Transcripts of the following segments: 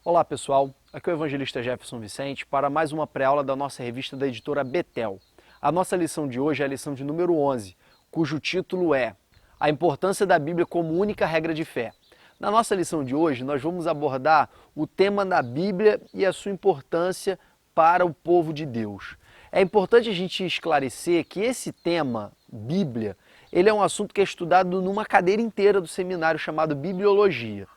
Olá pessoal, aqui é o evangelista Jefferson Vicente para mais uma pré-aula da nossa revista da editora Betel. A nossa lição de hoje é a lição de número 11, cujo título é A Importância da Bíblia como Única Regra de Fé. Na nossa lição de hoje nós vamos abordar o tema da Bíblia e a sua importância para o povo de Deus. É importante a gente esclarecer que esse tema, Bíblia, ele é um assunto que é estudado numa cadeira inteira do seminário chamado Bibliologia.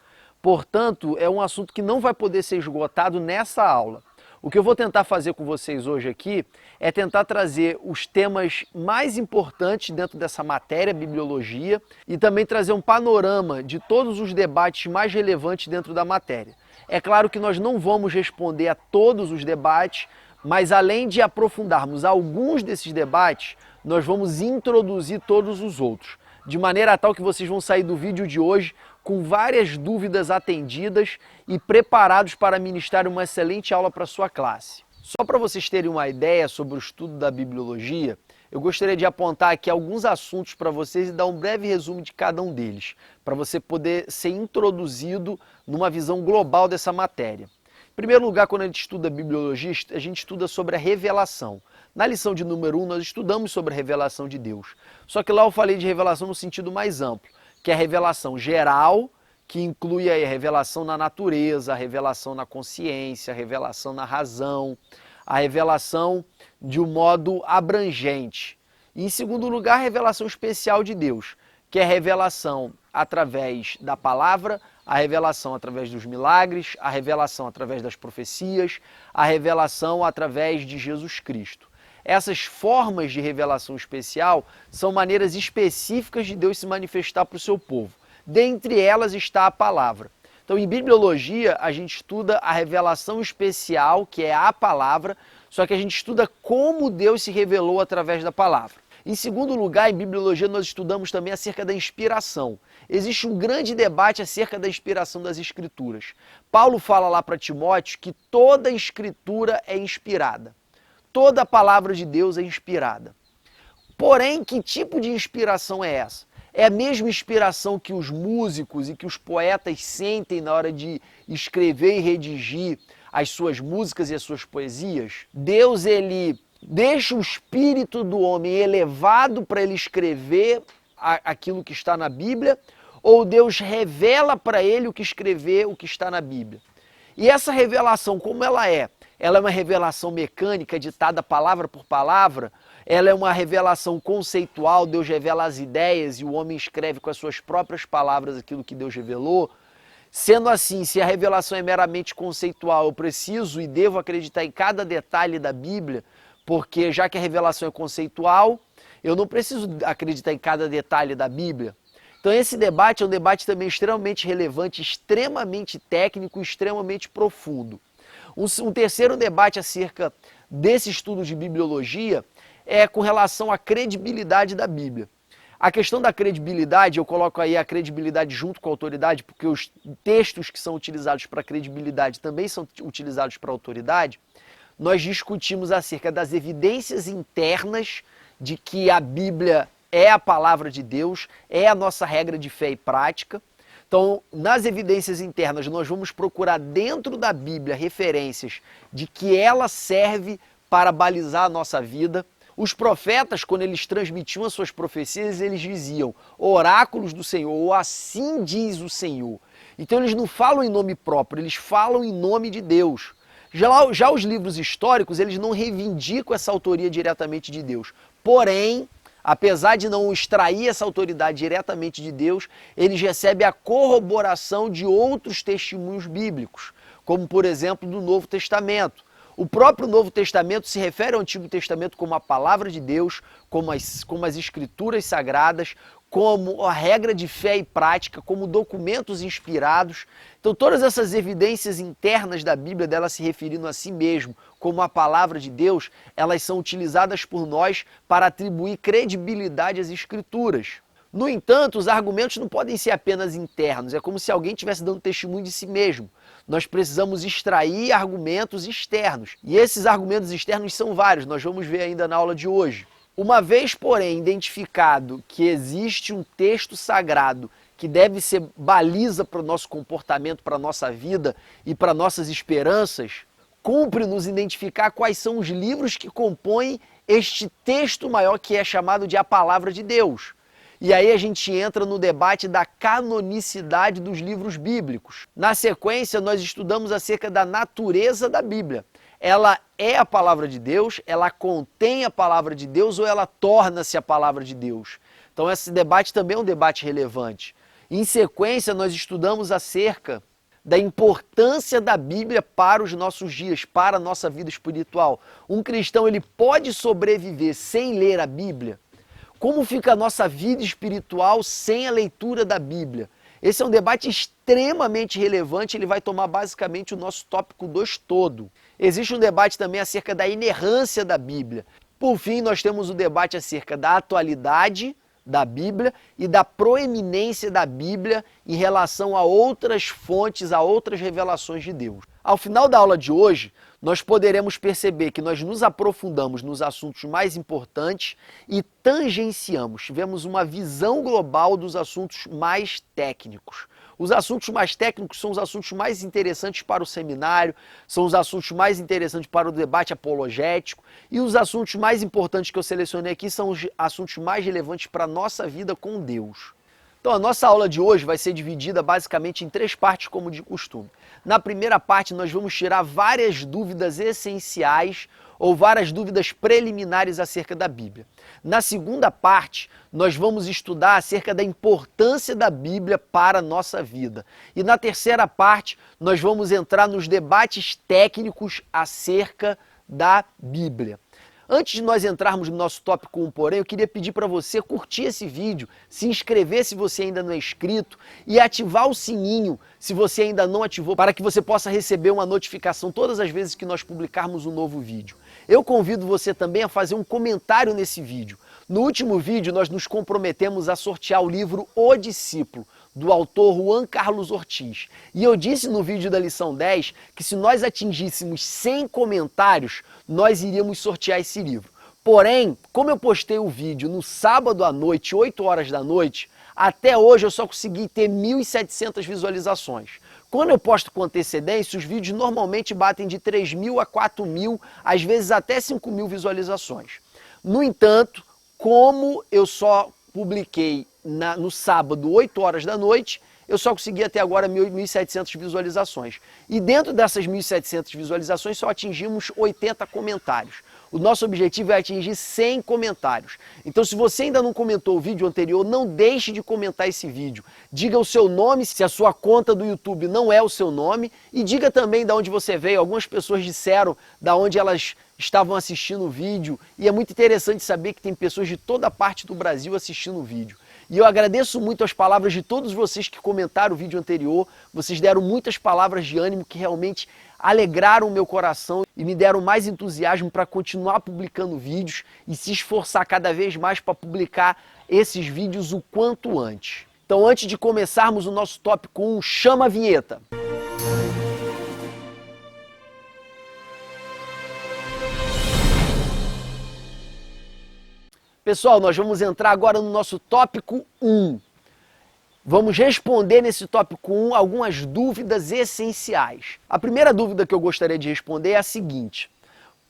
Portanto, é um assunto que não vai poder ser esgotado nessa aula. O que eu vou tentar fazer com vocês hoje aqui é tentar trazer os temas mais importantes dentro dessa matéria, bibliologia, e também trazer um panorama de todos os debates mais relevantes dentro da matéria. É claro que nós não vamos responder a todos os debates, mas além de aprofundarmos alguns desses debates, nós vamos introduzir todos os outros, de maneira tal que vocês vão sair do vídeo de hoje com várias dúvidas atendidas e preparados para ministrar uma excelente aula para a sua classe. Só para vocês terem uma ideia sobre o estudo da bibliologia, eu gostaria de apontar aqui alguns assuntos para vocês e dar um breve resumo de cada um deles, para você poder ser introduzido numa visão global dessa matéria. Em primeiro lugar, quando a gente estuda bibliologia, a gente estuda sobre a revelação. Na lição de número 1, nós estudamos sobre a revelação de Deus. Só que lá eu falei de revelação no sentido mais amplo, que é a revelação geral, que inclui aí a revelação na natureza, a revelação na consciência, a revelação na razão, a revelação de um modo abrangente. E, em segundo lugar, a revelação especial de Deus, que é a revelação através da palavra, a revelação através dos milagres, a revelação através das profecias, a revelação através de Jesus Cristo. Essas formas de revelação especial são maneiras específicas de Deus se manifestar para o seu povo. Dentre elas está a palavra. Então, em bibliologia, a gente estuda a revelação especial, que é a palavra, só que a gente estuda como Deus se revelou através da palavra. Em segundo lugar, em bibliologia, nós estudamos também acerca da inspiração. Existe um grande debate acerca da inspiração das Escrituras. Paulo fala lá para Timóteo que toda Escritura é inspirada. Toda a palavra de Deus é inspirada. Porém, que tipo de inspiração é essa? É a mesma inspiração que os músicos e que os poetas sentem na hora de escrever e redigir as suas músicas e as suas poesias? Deus, ele deixa o espírito do homem elevado para ele escrever aquilo que está na Bíblia, ou Deus revela para ele o que escrever, o que está na Bíblia? E essa revelação, como ela é? Ela é uma revelação mecânica, ditada palavra por palavra? Ela é uma revelação conceitual, Deus revela as ideias e o homem escreve com as suas próprias palavras aquilo que Deus revelou? Sendo assim, se a revelação é meramente conceitual, eu preciso e devo acreditar em cada detalhe da Bíblia, porque já que a revelação é conceitual, eu não preciso acreditar em cada detalhe da Bíblia. Então esse debate é um debate também extremamente relevante, extremamente técnico, extremamente profundo. Um terceiro debate acerca desse estudo de bibliologia é com relação à credibilidade da Bíblia. A questão da credibilidade, eu coloco aí a credibilidade junto com a autoridade, porque os textos que são utilizados para credibilidade também são utilizados para autoridade. Nós discutimos acerca das evidências internas de que a Bíblia é a palavra de Deus, é a nossa regra de fé e prática. Então, nas evidências internas, nós vamos procurar dentro da Bíblia referências de que ela serve para balizar a nossa vida. Os profetas, quando eles transmitiam as suas profecias, eles diziam oráculos do Senhor, ou assim diz o Senhor. Então, eles não falam em nome próprio, eles falam em nome de Deus. Já os livros históricos, eles não reivindicam essa autoria diretamente de Deus. Porém, apesar de não extrair essa autoridade diretamente de Deus, eles recebem a corroboração de outros testemunhos bíblicos, como por exemplo do Novo Testamento. O próprio Novo Testamento se refere ao Antigo Testamento como a palavra de Deus, como as escrituras sagradas, como a regra de fé e prática, como documentos inspirados. Então todas essas evidências internas da Bíblia, dela se referindo a si mesmo como a palavra de Deus, elas são utilizadas por nós para atribuir credibilidade às Escrituras. No entanto, os argumentos não podem ser apenas internos, é como se alguém estivesse dando testemunho de si mesmo. Nós precisamos extrair argumentos externos, e esses argumentos externos são vários, nós vamos ver ainda na aula de hoje. Uma vez, porém, identificado que existe um texto sagrado que deve ser baliza para o nosso comportamento, para a nossa vida e para nossas esperanças, cumpre nos identificar quais são os livros que compõem este texto maior que é chamado de a Palavra de Deus. E aí a gente entra no debate da canonicidade dos livros bíblicos. Na sequência, nós estudamos acerca da natureza da Bíblia. Ela é a Palavra de Deus, ela contém a Palavra de Deus ou ela torna-se a Palavra de Deus? Então esse debate também é um debate relevante. Em sequência, nós estudamos acerca da importância da Bíblia para os nossos dias, para a nossa vida espiritual. Um cristão, ele pode sobreviver sem ler a Bíblia? Como fica a nossa vida espiritual sem a leitura da Bíblia? Esse é um debate extremamente relevante, ele vai tomar basicamente o nosso tópico 2 todo. Existe um debate também acerca da inerrância da Bíblia. Por fim, nós temos o debate acerca da atualidade da Bíblia e da proeminência da Bíblia em relação a outras fontes, a outras revelações de Deus. Ao final da aula de hoje, nós poderemos perceber que nós nos aprofundamos nos assuntos mais importantes e tangenciamos, tivemos uma visão global dos assuntos mais técnicos. Os assuntos mais técnicos são os assuntos mais interessantes para o seminário, são os assuntos mais interessantes para o debate apologético, e os assuntos mais importantes que eu selecionei aqui são os assuntos mais relevantes para a nossa vida com Deus. Então a nossa aula de hoje vai ser dividida basicamente em 3 partes, como de costume. Na primeira parte nós vamos tirar várias dúvidas essenciais ou várias dúvidas preliminares acerca da Bíblia. Na segunda parte, nós vamos estudar acerca da importância da Bíblia para a nossa vida. E na terceira parte, nós vamos entrar nos debates técnicos acerca da Bíblia. Antes de nós entrarmos no nosso tópico 1, porém, eu queria pedir para você curtir esse vídeo, se inscrever se você ainda não é inscrito e ativar o sininho se você ainda não ativou, para que você possa receber uma notificação todas as vezes que nós publicarmos um novo vídeo. Eu convido você também a fazer um comentário nesse vídeo. No último vídeo, nós nos comprometemos a sortear o livro O Discípulo, do autor Juan Carlos Ortiz. E eu disse no vídeo da lição 10 que se nós atingíssemos 100 comentários, nós iríamos sortear esse livro. Porém, como eu postei o vídeo no sábado à noite, 8 horas da noite, até hoje eu só consegui ter 1.700 visualizações. Quando eu posto com antecedência, os vídeos normalmente batem de 3.000 a 4.000, às vezes até 5.000 visualizações. No entanto, como eu só publiquei no sábado, 8 horas da noite, eu só consegui até agora 1.700 visualizações. E dentro dessas 1.700 visualizações só atingimos 80 comentários. O nosso objetivo é atingir 100 comentários. Então, se você ainda não comentou o vídeo anterior, não deixe de comentar esse vídeo. Diga o seu nome, se a sua conta do YouTube não é o seu nome, e diga também de onde você veio. Algumas pessoas disseram de onde elas estavam assistindo o vídeo, e é muito interessante saber que tem pessoas de toda parte do Brasil assistindo o vídeo. E eu agradeço muito as palavras de todos vocês que comentaram o vídeo anterior. Vocês deram muitas palavras de ânimo que realmente alegraram o meu coração e me deram mais entusiasmo para continuar publicando vídeos e se esforçar cada vez mais para publicar esses vídeos o quanto antes. Então, antes de começarmos o nosso tópico 1, chama a vinheta! Pessoal, nós vamos entrar agora no nosso tópico 1. Vamos responder nesse tópico 1 algumas dúvidas essenciais. A primeira dúvida que eu gostaria de responder é a seguinte: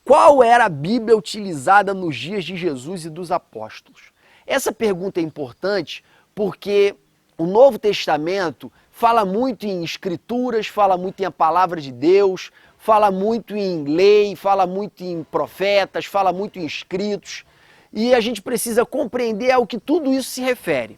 qual era a Bíblia utilizada nos dias de Jesus e dos apóstolos? Essa pergunta é importante porque o Novo Testamento fala muito em escrituras, fala muito em a palavra de Deus, fala muito em lei, fala muito em profetas, fala muito em escritos. E a gente precisa compreender ao que tudo isso se refere.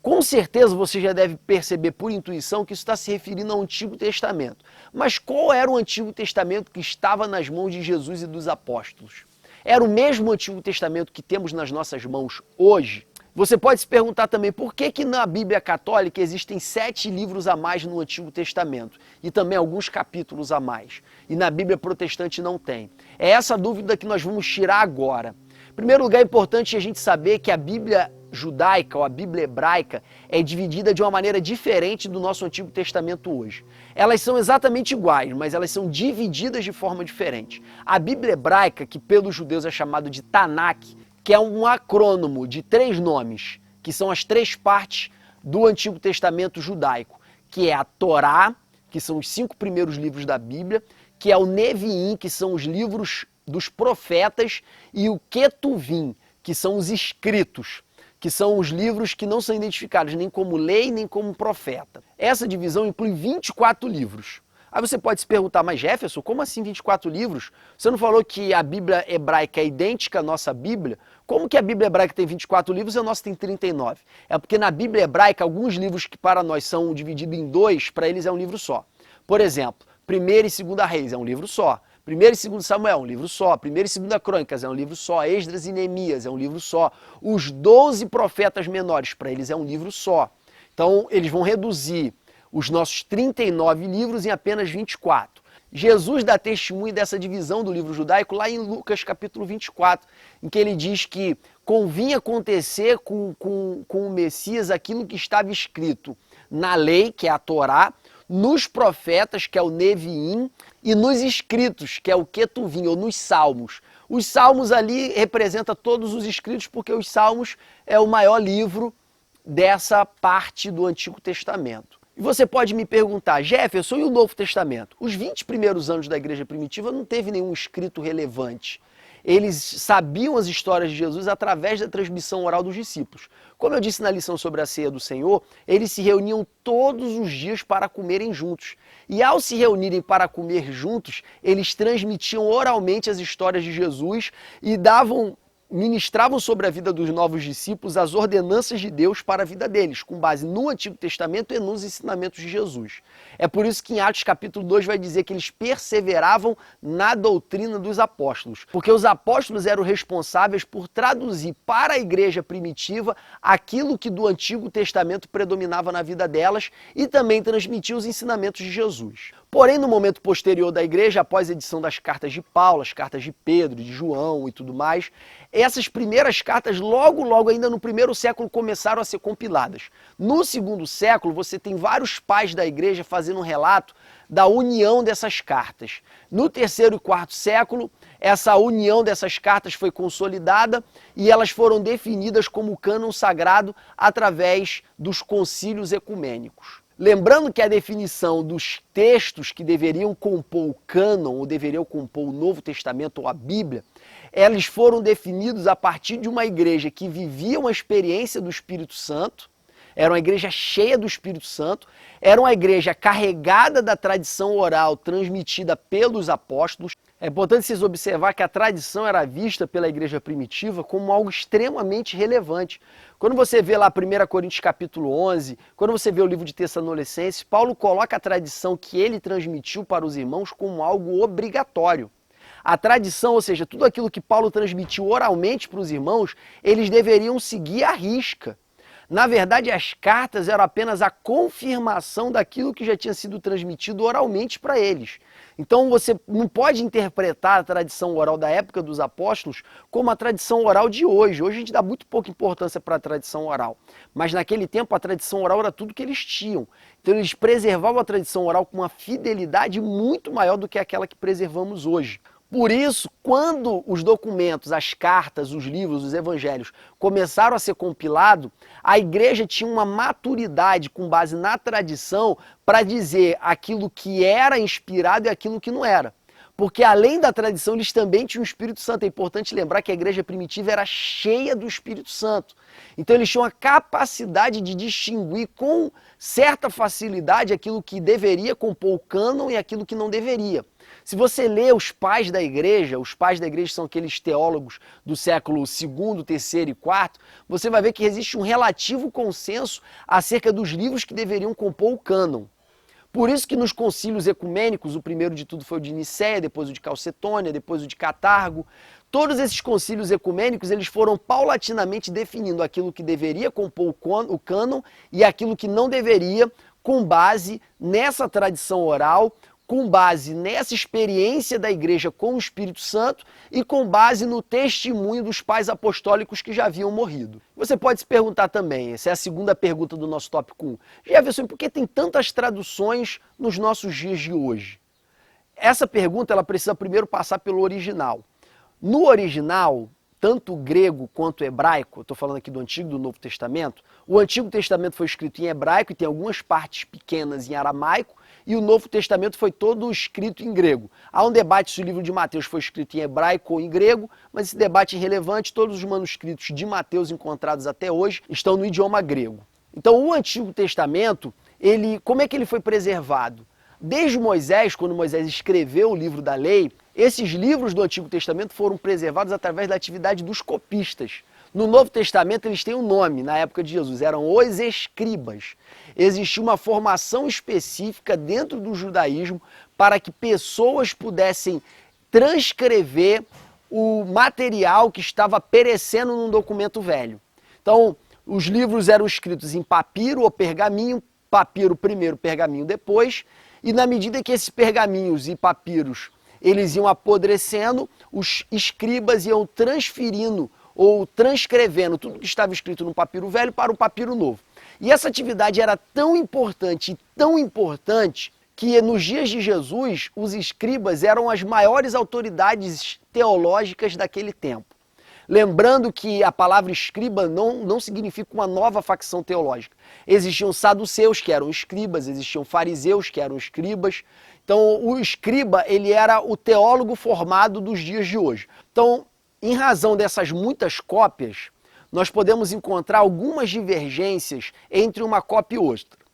Com certeza você já deve perceber por intuição que isso está se referindo ao Antigo Testamento. Mas qual era o Antigo Testamento que estava nas mãos de Jesus e dos apóstolos? Era o mesmo Antigo Testamento que temos nas nossas mãos hoje? Você pode se perguntar também por que na Bíblia Católica existem 7 livros a mais no Antigo Testamento e também alguns capítulos a mais, e na Bíblia Protestante não tem. É essa dúvida que nós vamos tirar agora. Em primeiro lugar, é importante a gente saber que a Bíblia judaica ou a Bíblia hebraica é dividida de uma maneira diferente do nosso Antigo Testamento hoje. Elas são exatamente iguais, mas elas são divididas de forma diferente. A Bíblia hebraica, que pelos judeus é chamado de Tanakh, que é um acrônimo de 3 nomes, que são as 3 partes do Antigo Testamento judaico, que é a Torá, que são os 5 primeiros livros da Bíblia, que é o Neviim, que são os livros dos profetas, e o Ketuvim, que são os escritos, que são os livros que não são identificados nem como lei, nem como profeta. Essa divisão inclui 24 livros. Aí você pode se perguntar, mas Jefferson, como assim 24 livros? Você não falou que a Bíblia hebraica é idêntica à nossa Bíblia? Como que a Bíblia hebraica tem 24 livros e a nossa tem 39? É porque na Bíblia hebraica, alguns livros que para nós são divididos em 2, para eles é um livro só. Por exemplo, 1ª e 2ª Reis é um livro só. 1º e 2º Samuel é um livro só. 1ª e 2ª Crônicas é um livro só. Esdras e Neemias é um livro só. Os 12 profetas menores, para eles é um livro só. Então, eles vão reduzir os nossos 39 livros em apenas 24. Jesus dá testemunho dessa divisão do livro judaico lá em Lucas capítulo 24, em que ele diz que convinha acontecer com o Messias aquilo que estava escrito na lei, que é a Torá, nos profetas, que é o Neviim, e nos escritos, que é o Ketuvim, ou nos salmos. Os salmos ali representam todos os escritos, porque os salmos é o maior livro dessa parte do Antigo Testamento. E você pode me perguntar, Jefferson, e o Novo Testamento? Os 20 primeiros anos da igreja primitiva não teve nenhum escrito relevante. Eles sabiam as histórias de Jesus através da transmissão oral dos discípulos. Como eu disse na lição sobre a ceia do Senhor, eles se reuniam todos os dias para comerem juntos. E ao se reunirem para comer juntos, eles transmitiam oralmente as histórias de Jesus e ministravam sobre a vida dos novos discípulos as ordenanças de Deus para a vida deles, com base no Antigo Testamento e nos ensinamentos de Jesus. É por isso que em Atos capítulo 2 vai dizer que eles perseveravam na doutrina dos apóstolos, porque os apóstolos eram responsáveis por traduzir para a igreja primitiva aquilo que do Antigo Testamento predominava na vida delas e também transmitir os ensinamentos de Jesus. Porém, no momento posterior da igreja, após a edição das cartas de Paulo, as cartas de Pedro, de João e tudo mais, essas primeiras cartas, logo ainda no 1º século, começaram a ser compiladas. No 2º século, você tem vários pais da igreja fazendo um relato da união dessas cartas. No 3º e 4º século, essa união dessas cartas foi consolidada e elas foram definidas como cânon sagrado através dos concílios ecumênicos. Lembrando que a definição dos textos que deveriam compor o cânon, ou deveriam compor o Novo Testamento ou a Bíblia, eles foram definidos a partir de uma igreja que vivia uma experiência do Espírito Santo, era uma igreja cheia do Espírito Santo, era uma igreja carregada da tradição oral transmitida pelos apóstolos. É importante vocês observar que a tradição era vista pela igreja primitiva como algo extremamente relevante. Quando você vê lá 1 Coríntios capítulo 11, quando você vê o livro de Tessalonicenses, Paulo coloca a tradição que ele transmitiu para os irmãos como algo obrigatório. A tradição, ou seja, tudo aquilo que Paulo transmitiu oralmente para os irmãos, eles deveriam seguir à risca. Na verdade, as cartas eram apenas a confirmação daquilo que já tinha sido transmitido oralmente para eles. Então você não pode interpretar a tradição oral da época dos apóstolos como a tradição oral de hoje. Hoje a gente dá muito pouca importância para a tradição oral. Mas naquele tempo a tradição oral era tudo que eles tinham. Então eles preservavam a tradição oral com uma fidelidade muito maior do que aquela que preservamos hoje. Por isso, quando os documentos, as cartas, os livros, os evangelhos começaram a ser compilados, a igreja tinha uma maturidade com base na tradição para dizer aquilo que era inspirado e aquilo que não era. Porque além da tradição, eles também tinham o Espírito Santo. É importante lembrar que a igreja primitiva era cheia do Espírito Santo. Então eles tinham a capacidade de distinguir com certa facilidade aquilo que deveria compor o cânon e aquilo que não deveria. Se você lê os pais da igreja são aqueles teólogos do século II, III e IV, você vai ver que existe um relativo consenso acerca dos livros que deveriam compor o cânon. Por isso que nos concílios ecumênicos, o primeiro de tudo foi o de Nicéia, depois o de Calcedônia, depois o de Catargo, todos esses concílios ecumênicos eles foram paulatinamente definindo aquilo que deveria compor o cânon e aquilo que não deveria, com base nessa tradição oral, com base nessa experiência da igreja com o Espírito Santo e com base no testemunho dos pais apostólicos que já haviam morrido. Você pode se perguntar também, essa é a segunda pergunta do nosso tópico 1, Jefferson, por que tem tantas traduções nos nossos dias de hoje? Essa pergunta ela precisa primeiro passar pelo original. No original, tanto grego quanto hebraico, eu estou falando aqui do Antigo e do Novo Testamento, o Antigo Testamento foi escrito em hebraico e tem algumas partes pequenas em aramaico, e o Novo Testamento foi todo escrito em grego. Há um debate se o livro de Mateus foi escrito em hebraico ou em grego, mas esse debate é irrelevante, todos os manuscritos de Mateus encontrados até hoje estão no idioma grego. Então o Antigo Testamento, como é que ele foi preservado? Desde Moisés, quando Moisés escreveu o livro da lei, esses livros do Antigo Testamento foram preservados através da atividade dos copistas. No Novo Testamento eles têm um nome, na época de Jesus, eram os escribas. Existia uma formação específica dentro do judaísmo para que pessoas pudessem transcrever o material que estava perecendo num documento velho. Então, os livros eram escritos em papiro ou pergaminho, papiro primeiro, pergaminho depois, e na medida que esses pergaminhos e papiros eles iam apodrecendo, os escribas iam transferindo ou transcrevendo tudo que estava escrito no papiro velho para o papiro novo. E essa atividade era tão importante que nos dias de Jesus, os escribas eram as maiores autoridades teológicas daquele tempo. Lembrando que a palavra escriba não significa uma nova facção teológica. Existiam saduceus, que eram escribas, existiam fariseus, que eram escribas. Então, o escriba, ele era o teólogo formado dos dias de hoje. Então, em razão dessas muitas cópias, nós podemos encontrar algumas divergências entre uma cópia e outra.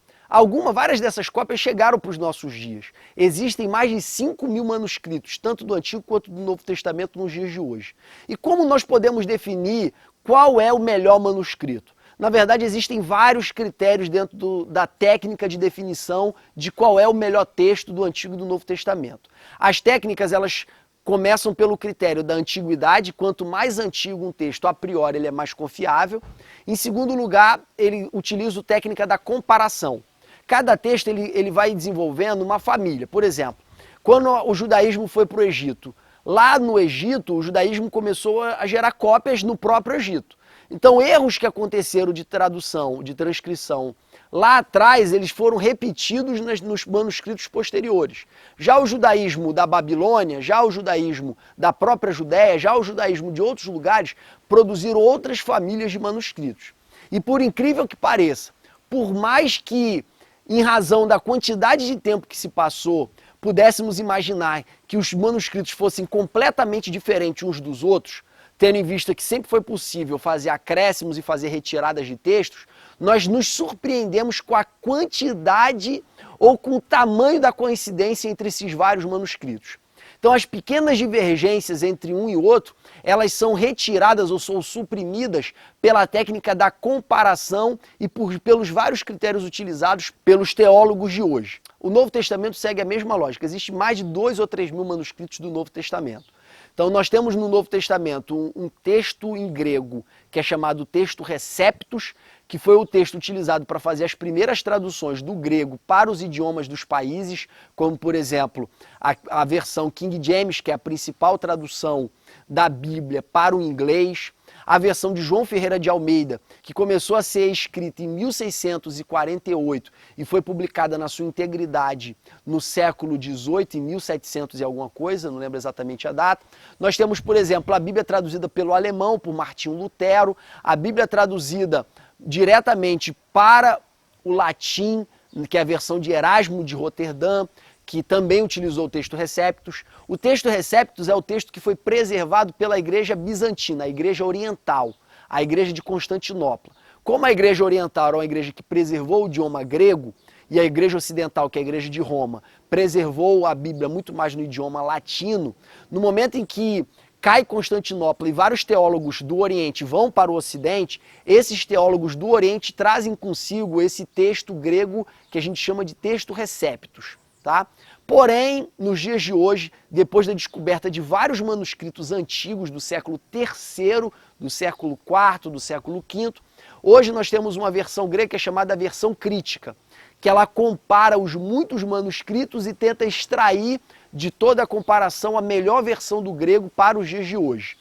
Várias dessas cópias chegaram para os nossos dias. Existem mais de 5.000 manuscritos, tanto do Antigo quanto do Novo Testamento nos dias de hoje. E como nós podemos definir qual é o melhor manuscrito? Na verdade, existem vários critérios dentro da técnica de definição de qual é o melhor texto do Antigo e do Novo Testamento. As técnicas, elas começam pelo critério da antiguidade. Quanto mais antigo um texto, a priori, ele é mais confiável. Em segundo lugar, ele utiliza a técnica da comparação. Cada texto ele vai desenvolvendo uma família. Por exemplo, quando o judaísmo foi para o Egito, lá no Egito o judaísmo começou a gerar cópias no próprio Egito. Então erros que aconteceram de tradução, de transcrição, lá atrás eles foram repetidos nos manuscritos posteriores. Já o judaísmo da Babilônia, já o judaísmo da própria Judéia, já o judaísmo de outros lugares produziram outras famílias de manuscritos. E por incrível que pareça, por mais que em razão da quantidade de tempo que se passou, pudéssemos imaginar que os manuscritos fossem completamente diferentes uns dos outros, tendo em vista que sempre foi possível fazer acréscimos e fazer retiradas de textos, nós nos surpreendemos com a quantidade ou com o tamanho da coincidência entre esses vários manuscritos. Então as pequenas divergências entre um e outro, elas são retiradas ou são suprimidas pela técnica da comparação e pelos vários critérios utilizados pelos teólogos de hoje. O Novo Testamento segue a mesma lógica. Existe mais de 2 ou 3 mil manuscritos do Novo Testamento. Então nós temos no Novo Testamento um texto em grego que é chamado texto Receptus, que foi o texto utilizado para fazer as primeiras traduções do grego para os idiomas dos países, como por exemplo a versão King James, que é a principal tradução da Bíblia para o inglês, a versão de João Ferreira de Almeida, que começou a ser escrita em 1648 e foi publicada na sua integridade no século XVIII, em 1700 e alguma coisa, não lembro exatamente a data. Nós temos, por exemplo, a Bíblia traduzida pelo alemão, por Martinho Lutero, a Bíblia traduzida diretamente para o latim, que é a versão de Erasmo de Roterdã, que também utilizou o texto Receptus. O texto Receptus é o texto que foi preservado pela Igreja Bizantina, a Igreja Oriental, a Igreja de Constantinopla. Como a Igreja Oriental era uma igreja que preservou o idioma grego, e a Igreja Ocidental, que é a Igreja de Roma, preservou a Bíblia muito mais no idioma latino, no momento em que cai Constantinopla e vários teólogos do Oriente vão para o Ocidente, esses teólogos do Oriente trazem consigo esse texto grego que a gente chama de texto Receptus. Tá? Porém, nos dias de hoje, depois da descoberta de vários manuscritos antigos do século III, do século IV, do século V, hoje nós temos uma versão grega que é chamada versão crítica, que ela compara os muitos manuscritos e tenta extrair de toda a comparação a melhor versão do grego para os dias de hoje.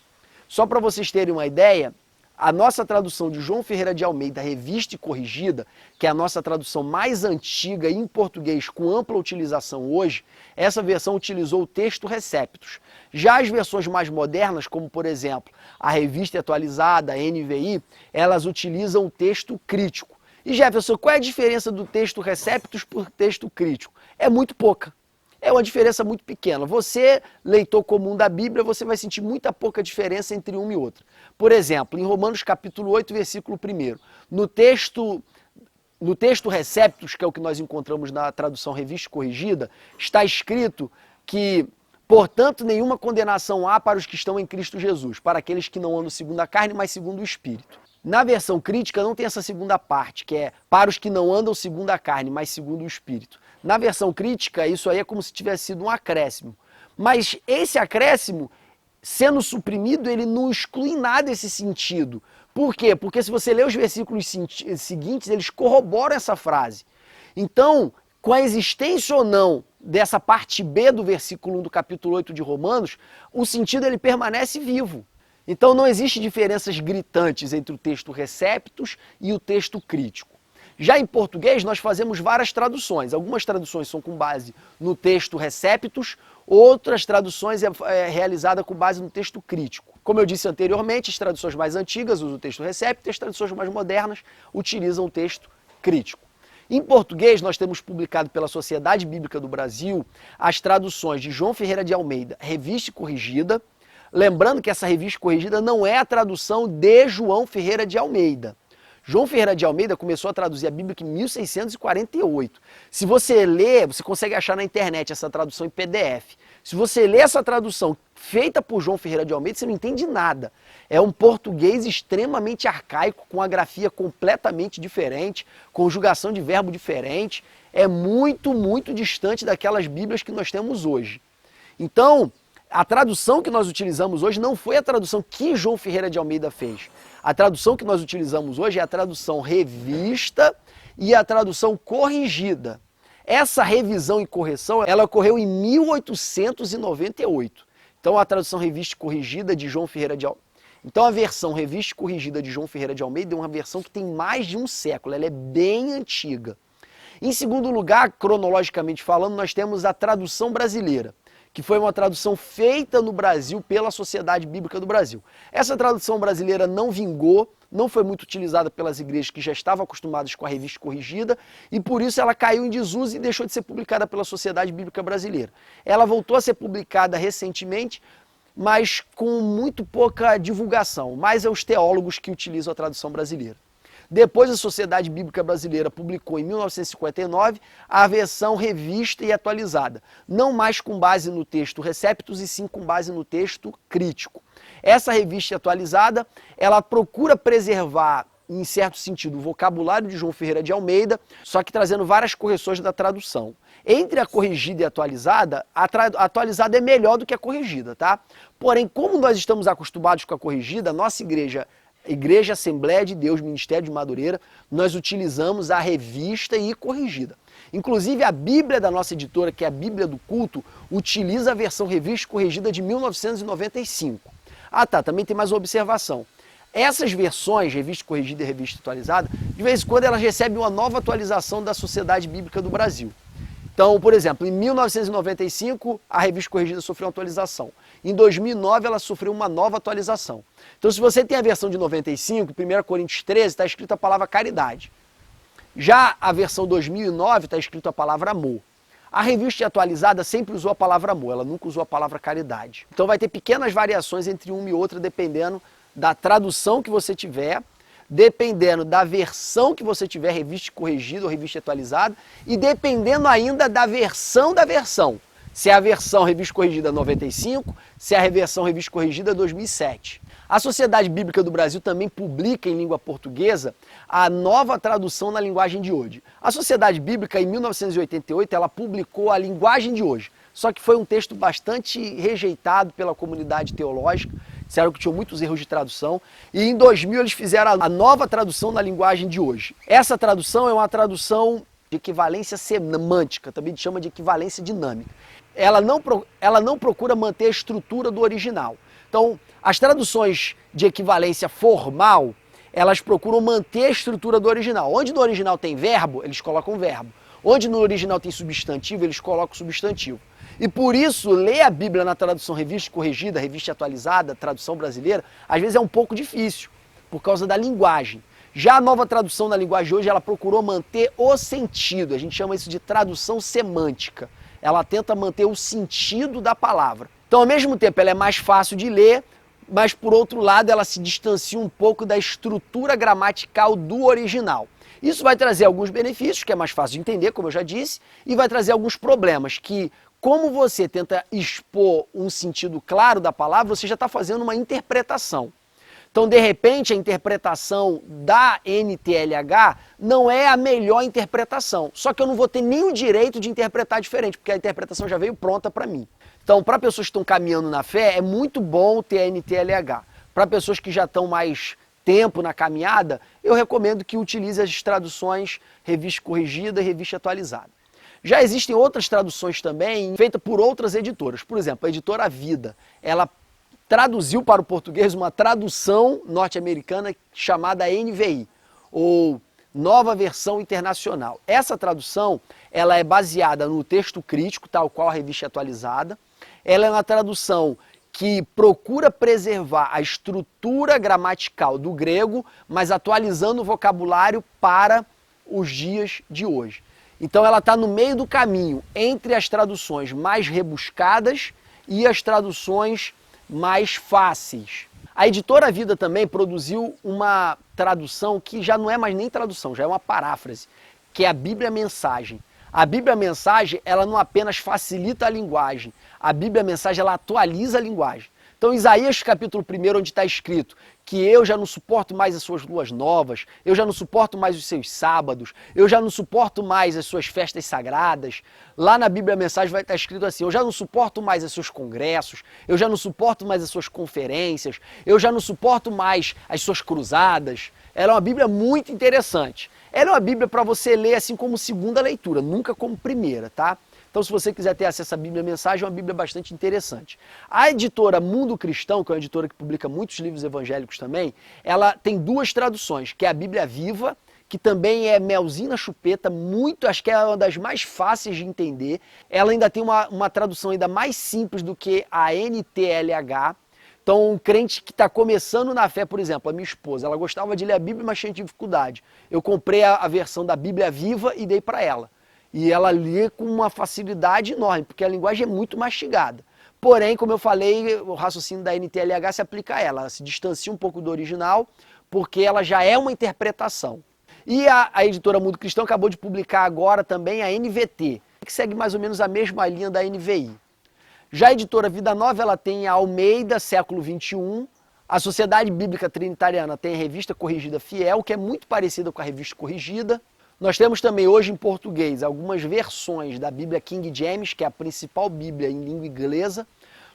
Só para vocês terem uma ideia, A nossa tradução de João Ferreira de Almeida, Revista e Corrigida, que é a nossa tradução mais antiga em português com ampla utilização hoje, essa versão utilizou o texto Receptus. Já as versões mais modernas, como por exemplo a Revista Atualizada, a NVI, elas utilizam o texto crítico. E Jefferson, qual é a diferença do texto Receptus por texto crítico? É muito pouca. É uma diferença muito pequena. Você, leitor comum da Bíblia, você vai sentir muita pouca diferença entre uma e outra. Por exemplo, em Romanos capítulo 8, versículo 1, no texto Receptus, que é o que nós encontramos na tradução Revista e Corrigida, está escrito que, portanto, nenhuma condenação há para os que estão em Cristo Jesus, para aqueles que não andam segundo a carne, mas segundo o Espírito. Na versão crítica não tem essa segunda parte, que é para os que não andam segundo a carne, mas segundo o Espírito. Na versão crítica, isso aí é como se tivesse sido um acréscimo. Mas esse acréscimo, sendo suprimido, ele não exclui nada esse sentido. Por quê? Porque se você ler os versículos seguintes, eles corroboram essa frase. Então, com a existência ou não dessa parte B do versículo 1 do capítulo 8 de Romanos, o sentido ele permanece vivo. Então não existe diferenças gritantes entre o texto Receptus e o texto crítico. Já em português nós fazemos várias traduções. Algumas traduções são com base no texto Receptus, outras traduções é realizada com base no texto crítico. Como eu disse anteriormente, as traduções mais antigas usam o texto Receptus e as traduções mais modernas utilizam o texto crítico. Em português, nós temos publicado pela Sociedade Bíblica do Brasil as traduções de João Ferreira de Almeida, Revista e Corrigida. Lembrando que essa Revista Corrigida não é a tradução de João Ferreira de Almeida. João Ferreira de Almeida começou a traduzir a Bíblia em 1648. Se você ler, você consegue achar na internet essa tradução em PDF. Se você ler essa tradução feita por João Ferreira de Almeida, você não entende nada. É um português extremamente arcaico, com a grafia completamente diferente, conjugação de verbo diferente. É muito, muito distante daquelas Bíblias que nós temos hoje. Então, a tradução que nós utilizamos hoje não foi a tradução que João Ferreira de Almeida fez. A tradução que nós utilizamos hoje é a tradução revista e a tradução corrigida. Essa revisão e correção, ela ocorreu em 1898. Então a tradução revista e corrigida de João Ferreira de Almeida. Então a versão revista e corrigida de João Ferreira de Almeida é uma versão que tem mais de um século, ela é bem antiga. Em segundo lugar, cronologicamente falando, nós temos a tradução brasileira, que foi uma tradução feita no Brasil pela Sociedade Bíblica do Brasil. Essa tradução brasileira não vingou, não foi muito utilizada pelas igrejas que já estavam acostumadas com a Revista Corrigida, e por isso ela caiu em desuso e deixou de ser publicada pela Sociedade Bíblica Brasileira. Ela voltou a ser publicada recentemente, mas com muito pouca divulgação, mais é os teólogos que utilizam a tradução brasileira. Depois a Sociedade Bíblica Brasileira publicou em 1959 a versão revista e atualizada, não mais com base no texto Receptus e sim com base no texto crítico. Essa revista atualizada, ela procura preservar, em certo sentido, o vocabulário de João Ferreira de Almeida, só que trazendo várias correções da tradução. Entre a corrigida e a atualizada é melhor do que a corrigida, tá? Porém, como nós estamos acostumados com a corrigida, a nossa Igreja Assembleia de Deus, Ministério de Madureira, nós utilizamos a revista e corrigida. Inclusive a Bíblia da nossa editora, que é a Bíblia do Culto, utiliza a versão revista e corrigida de 1995. Ah tá, também tem mais uma observação. Essas versões, revista corrigida e revista atualizada, de vez em quando elas recebem uma nova atualização da Sociedade Bíblica do Brasil. Então, por exemplo, em 1995, a revista corrigida sofreu uma atualização. Em 2009, ela sofreu uma nova atualização. Então, se você tem a versão de 95, 1 Coríntios 13, está escrita a palavra caridade. Já a versão 2009 está escrita a palavra amor. A revista atualizada sempre usou a palavra amor, ela nunca usou a palavra caridade. Então vai ter pequenas variações entre uma e outra, dependendo da tradução que você tiver, dependendo da versão que você tiver, revista corrigida ou revista atualizada, e dependendo ainda da versão da versão. Se é a versão revista corrigida 95, se é a versão revista corrigida 2007. A Sociedade Bíblica do Brasil também publica em língua portuguesa a nova tradução na linguagem de hoje. A Sociedade Bíblica, em 1988, ela publicou a linguagem de hoje. Só que foi um texto bastante rejeitado pela comunidade teológica, disseram que tinham muitos erros de tradução, e em 2000 eles fizeram a nova tradução na linguagem de hoje. Essa tradução é uma tradução de equivalência semântica, também chama de equivalência dinâmica. Ela não procura manter a estrutura do original. Então, as traduções de equivalência formal, elas procuram manter a estrutura do original. Onde no original tem verbo, eles colocam verbo. Onde no original tem substantivo, eles colocam substantivo. E por isso, ler a Bíblia na tradução revista corrigida, revista atualizada, tradução brasileira, às vezes é um pouco difícil, por causa da linguagem. Já a nova tradução na linguagem de hoje, ela procurou manter o sentido. A gente chama isso de tradução semântica. Ela tenta manter o sentido da palavra. Então, ao mesmo tempo, ela é mais fácil de ler, mas, por outro lado, ela se distancia um pouco da estrutura gramatical do original. Isso vai trazer alguns benefícios, que é mais fácil de entender, como eu já disse, e vai trazer alguns problemas, que, como você tenta expor um sentido claro da palavra, você já está fazendo uma interpretação. Então, de repente, a interpretação da NTLH não é a melhor interpretação. Só que eu não vou ter nem o direito de interpretar diferente, porque a interpretação já veio pronta para mim. Então, para pessoas que estão caminhando na fé, é muito bom ter a NTLH. Para pessoas que já estão mais tempo na caminhada, eu recomendo que utilize as traduções revista corrigida e revista atualizada. Já existem outras traduções também, feitas por outras editoras. Por exemplo, a editora Vida, ela traduziu para o português uma tradução norte-americana chamada NVI, ou Nova Versão Internacional. Essa tradução, ela é baseada no texto crítico, tal qual a revista atualizada. Ela é uma tradução que procura preservar a estrutura gramatical do grego, mas atualizando o vocabulário para os dias de hoje. Então ela está no meio do caminho entre as traduções mais rebuscadas e as traduções mais fáceis. A editora Vida também produziu uma tradução que já não é mais nem tradução, já é uma paráfrase, que é a Bíblia Mensagem. A Bíblia Mensagem, ela não apenas facilita a linguagem, a Bíblia Mensagem, ela atualiza a linguagem. Então, Isaías capítulo 1, onde está escrito que eu já não suporto mais as suas luas novas, eu já não suporto mais os seus sábados, eu já não suporto mais as suas festas sagradas, lá na Bíblia Mensagem vai estar escrito assim, eu já não suporto mais os seus congressos, eu já não suporto mais as suas conferências, eu já não suporto mais as suas cruzadas. Ela é uma Bíblia muito interessante. Ela é uma Bíblia para você ler assim como segunda leitura, nunca como primeira, tá? Então, se você quiser ter acesso à Bíblia Mensagem, é uma Bíblia bastante interessante. A editora Mundo Cristão, que é uma editora que publica muitos livros evangélicos também, ela tem duas traduções, que é a Bíblia Viva, que também é melzinho na chupeta, acho que é uma das mais fáceis de entender. Ela ainda tem uma tradução ainda mais simples do que a NTLH. Então, um crente que está começando na fé, por exemplo, a minha esposa, ela gostava de ler a Bíblia, mas tinha dificuldade. Eu comprei a versão da Bíblia Viva e dei para ela. E ela lê com uma facilidade enorme, porque a linguagem é muito mastigada. Porém, como eu falei, o raciocínio da NTLH se aplica a ela se distancia um pouco do original, porque ela já é uma interpretação. E a editora Mundo Cristão acabou de publicar agora também a NVT, que segue mais ou menos a mesma linha da NVI. Já a editora Vida Nova, ela tem a Almeida, século XXI, a Sociedade Bíblica Trinitariana tem a Revista Corrigida Fiel, que é muito parecida com a Revista Corrigida. Nós temos também hoje em português algumas versões da Bíblia King James, que é a principal Bíblia em língua inglesa.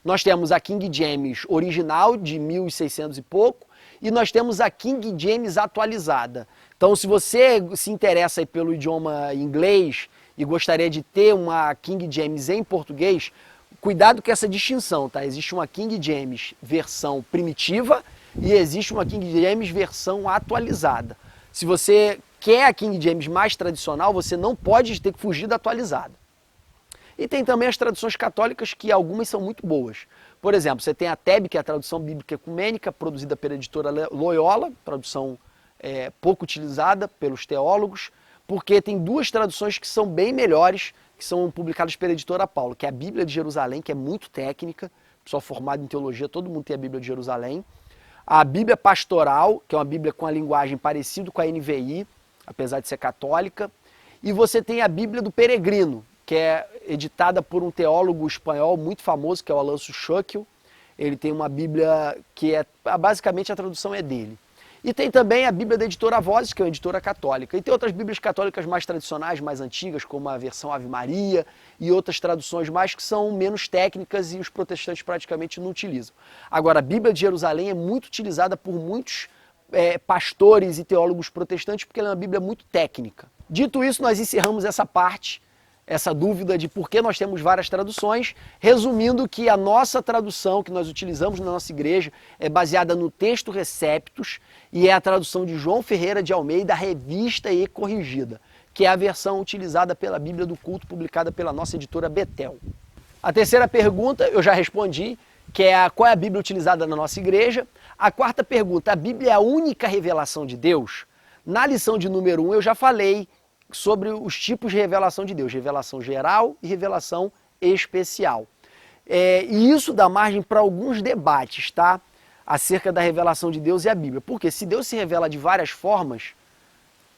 Nós temos a King James original, de 1600 e pouco, e nós temos a King James atualizada. Então, se você se interessa aí pelo idioma inglês e gostaria de ter uma King James em português, cuidado com essa distinção, tá? Existe uma King James versão primitiva e existe uma King James versão atualizada. Se você quer a King James mais tradicional, você não pode ter que fugir da atualizada. E tem também as traduções católicas, que algumas são muito boas. Por exemplo, você tem a TEB, que é a Tradução Bíblica Ecumênica, produzida pela editora Loyola, tradução pouco utilizada pelos teólogos, porque tem duas traduções que são bem melhores, que são publicadas pela editora Paulo, que é a Bíblia de Jerusalém, que é muito técnica, pessoal formado em teologia, todo mundo tem a Bíblia de Jerusalém. A Bíblia Pastoral, que é uma Bíblia com a linguagem parecida com a NVI, apesar de ser católica. E você tem a Bíblia do Peregrino, que é editada por um teólogo espanhol muito famoso, que é o Alonso Schöckel. Ele tem uma Bíblia que basicamente a tradução é dele. E tem também a Bíblia da editora Vozes, que é uma editora católica. E tem outras Bíblias católicas mais tradicionais, mais antigas, como a versão Ave Maria e outras traduções mais que são menos técnicas e os protestantes praticamente não utilizam. Agora, a Bíblia de Jerusalém é muito utilizada por muitos pastores e teólogos protestantes, porque ela é uma Bíblia muito técnica. Dito isso, nós encerramos essa parte essa dúvida de por que nós temos várias traduções, resumindo que a nossa tradução que nós utilizamos na nossa igreja é baseada no texto Receptus e é a tradução de João Ferreira de Almeida, Revista e Corrigida, que é a versão utilizada pela Bíblia do Culto, publicada pela nossa editora Betel. A terceira pergunta eu já respondi, que é qual é a Bíblia utilizada na nossa igreja. A quarta pergunta, a Bíblia é a única revelação de Deus? Na lição de número 1 eu já falei sobre os tipos de revelação de Deus, revelação geral e revelação especial. E isso dá margem para alguns debates, tá? Acerca da revelação de Deus e a Bíblia. Porque se Deus se revela de várias formas,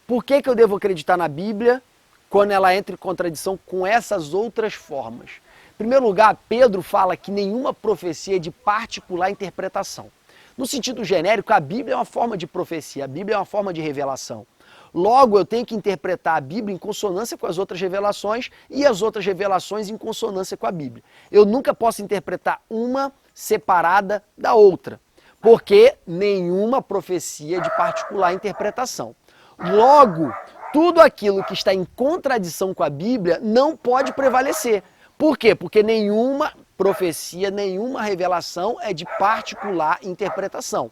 por que eu devo acreditar na Bíblia quando ela entra em contradição com essas outras formas? Em primeiro lugar, Pedro fala que nenhuma profecia é de particular interpretação. No sentido genérico, a Bíblia é uma forma de profecia, a Bíblia é uma forma de revelação. Logo, eu tenho que interpretar a Bíblia em consonância com as outras revelações e as outras revelações em consonância com a Bíblia. Eu nunca posso interpretar uma separada da outra, porque nenhuma profecia é de particular interpretação. Logo, tudo aquilo que está em contradição com a Bíblia não pode prevalecer. Por quê? Porque nenhuma profecia, nenhuma revelação é de particular interpretação.